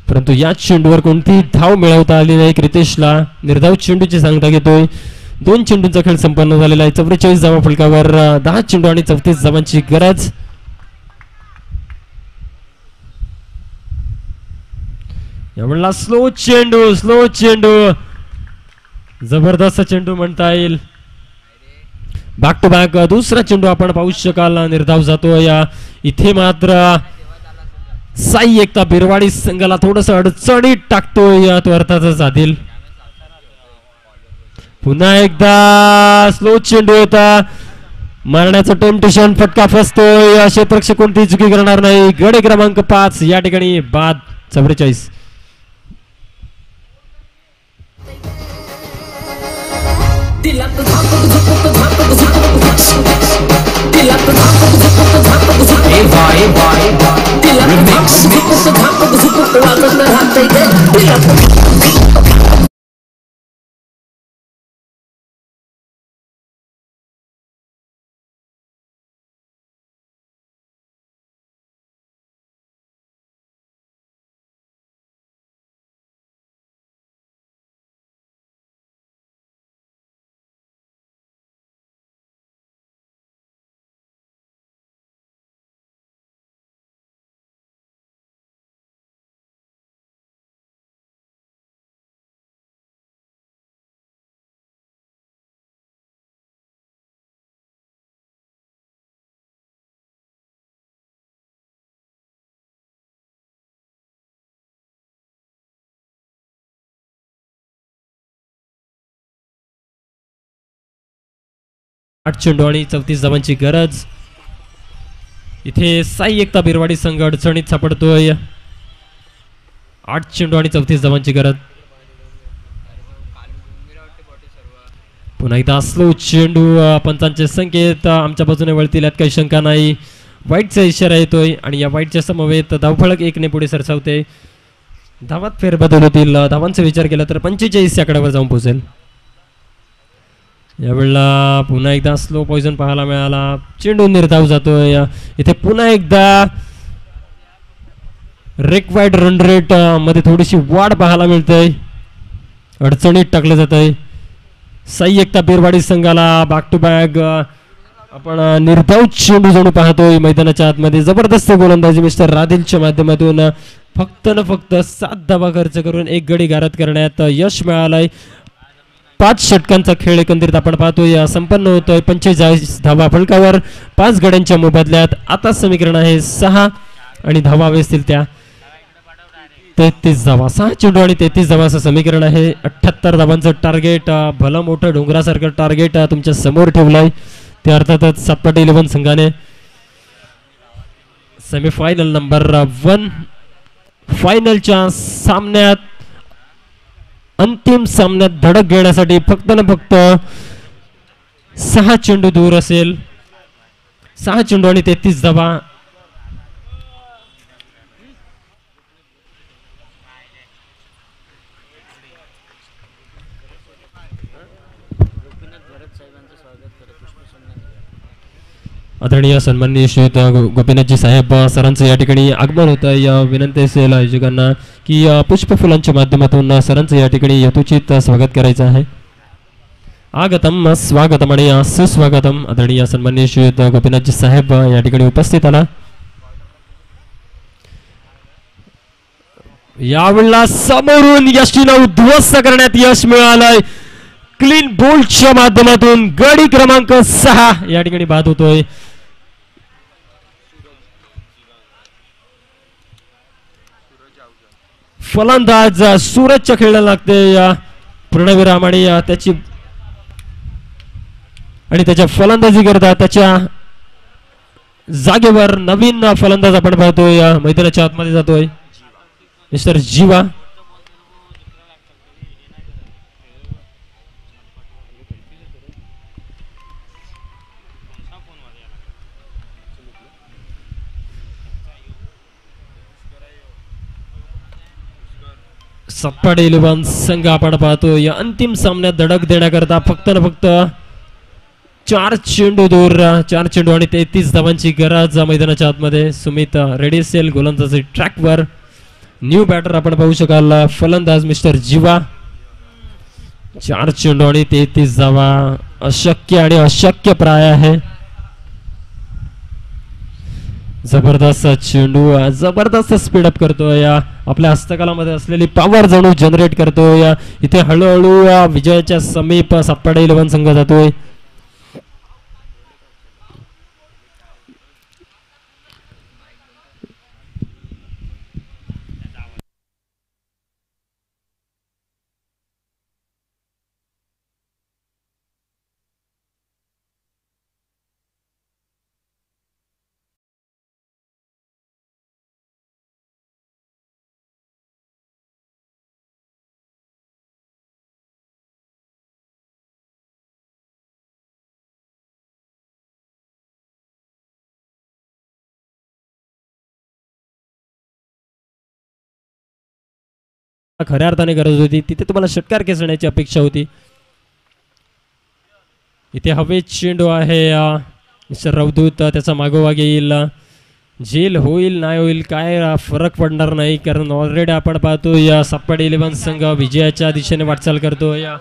परंतु या चेंडूवर कोणतीही धाव मिळवता आली नाही क्रितेशला. निर्धाव चेंडूची सांगता घेतोय. 2 चेंडूंचा खेळ संपन्न झालेला आहे. 44 धावा फलकावर 10 चेंडू आणि 34 धावांची गरज. यावेळेला स्लो चेंडू जबरदस्त चेंडू म्हणता येईल. बॅक टू बॅक दुसरा चेंडू आपण पाहू शकाल निर्धाव जातोय. इथे मात्र साई एकता बिरवाडी संघाला थोडस अडचणीत टाकतोय तो अर्थातच आदिल. पुन्हा एकदा स्लो चेंडू होता. मारण्याचं टेम्पटेशन. फटका फसतोय. क्षेत्ररक्षक कोणतीही चुकी करणार नाही. गडी क्रमांक 5 या ठिकाणी बाद. 44. दिला 8 चेंडू आणि 34 धावांची गरज. इथे साई एकता बिरवाडी संघ अडचणीत सापडतोय. 8 चेंडू आणि 34 धावांची गरज. पुन्हा एकदा स्लो चेंडू. पंचांचे संकेत आमच्या बाजूने वळतील यात काही शंका नाही. वाईटचा इशारा येतोय आणि या वाईटच्या समवेत धावफलक 1 ने पुढे सरसावते. धावात फेरबदल होतील. धावांचा विचार केला तर 45 या आकड्यावर जाऊन पोहोचेल. यावेळेला पुन्हा एकदा स्लो पॉइझन पाहायला मिळाला. चेंडू निर्धाव जातोय. इथे पुन्हा एकदा रेक्वायर्ड रन रेट मध्ये थोडीशी वाढ पाहायला मिळते. अडचणीत टाकलं जात आहे. साई एकता बिरवाडी संघाला बॅक टू बॅक आपण निर्धाव चेंडू जणू पाहतोय मैदानाच्या आतमध्ये. जबरदस्त गोलंदाजी मिस्टर रादिलच्या माध्यमातून फक्त न फक्त 7 धावा खर्च करून 1 गडी गारद करण्यात यश मिळालंय. 5 षटकांचा खेळ एकंदरीत आपण पाहतोय संपन्न होतोय. 45 धावा फलकावर 5 गड्यांच्या मोबदल्यात. आता समीकरण आहे 6 आणि धावा हवे असतील त्या 33 धावा. 6 चेंडू आणि 33 धावा असं समीकरण आहे. 78 धावांचं टार्गेट भलं मोठं डोंगरासारखं टार्गेट तुमच्या समोर ठेवलंय. ते अर्थातच सातपाटी 11 संघाने सेमीफायनल नंबर 1 फायनलच्या सामन्यात अंतिम सामन्यात धडक घेण्यासाठी फक्त न फक्त 6 चेंडू दूर असेल. 6 चेंडू आणि 33 धावा. आदरणीय सन्माननीय श्रीयुत गोपीनाथजी साहेब सरांचं या ठिकाणी आगमन होतं. या विनंती असेल आयोजकांना की पुष्पफुलांच्या माध्यमातून सरांचं या ठिकाणी यथोचित स्वागत करायचं आहे. आगतम स्वागतम आणि सुस्वागतम. आदरणीय सन्माननीय श्रीयुत गोपीनाथजी साहेब या ठिकाणी उपस्थित आला. यावेळेला समोरून यशीला उद्ध्वस्त करण्यात यश मिळालंय. क्लीन बोल्टच्या माध्यमातून गडी क्रमांक 6 या ठिकाणी बाद होतोय. फलंदाज सूरजच्या खेळायला लागते पूर्णविराम आणि त्याच्या फलंदाजी करता त्याच्या जागेवर नवीन फलंदाज आपण पाहतोय. मैदानाच्या आतमध्ये जातोय मिस्टर जीवा. सातपाडी 11 संघ आपण पाहतो. या अंतिम सामन्यात धडक देण्याकरता फक्त न फक्त 4 चेंडू दूर. 4 चेंडू आणि 33 धावांची गरज मैदानाच्या आतमध्ये. सुमित रेडी असेल गोलंदाजी ट्रॅकवर. न्यू बॅटर आपण पाहू शकाल फलंदाज मिस्टर जीवा. 4 चेंडू आणि 33 धावा अशक्य आणि अशक्य प्राय आहे. जबरदस्त चेंडू जबरदस्त स्पीडअप करतोय. आपल्या हस्तकलामध्ये असलेली पॉवर जणू जनरेट करतोय. इथे हळूहळू विजयाच्या समीप सातपाडी 11 संघ जातोय. खऱ्या अर्थाने गरज होती, तिथे तुम्हाला षटकार खेचण्याची अपेक्षा होती. इथे हवेत चेंडू आहे. मिस्टर रवदूत त्याचा मागोवा घेईल. झेल होईल नाही होईल काय फरक पडणार नाही, कारण ऑलरेडी आपण पाहतो या सप्पाड 11 संघ विजयाच्या दिशेने वाटचाल करतो. या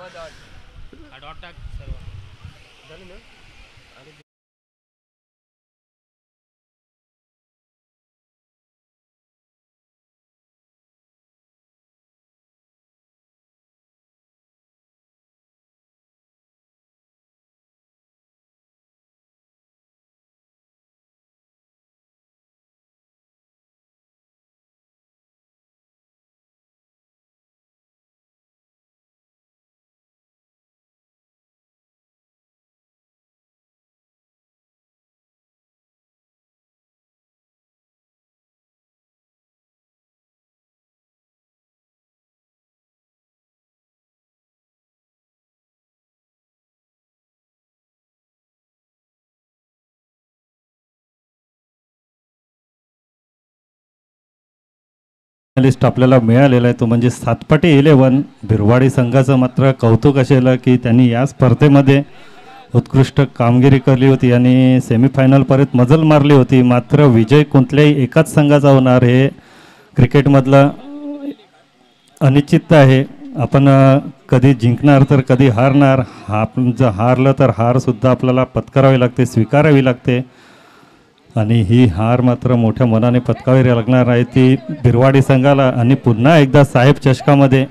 लिस्ट आपल्याला मिळालेला आहे तो म्हणजे सातपाटी 11 भिरवाडी संघाचं मात्र कौतुक असेल की त्यांनी या स्पर्धेमध्ये उत्कृष्ट कामगिरी केली होती आणि सेमीफायनलपर्यंत मजल मारली होती. मात्र विजय कोणत्याही एकाच संघाचा होणार हे क्रिकेटमधलं अनिश्चितता आहे. आपण कधी जिंकणार तर कधी हारणार. आपण जर हारलं तर हारसुद्धा आपल्याला पत्करावी लागते, स्वीकारावी लागते आणि ही हार मात्र मोठ्या मनाने पत्करावी लागणार आहे ती भिरवाडी संघाला. आणि पुन्हा एकदा साहेब चषकामध्ये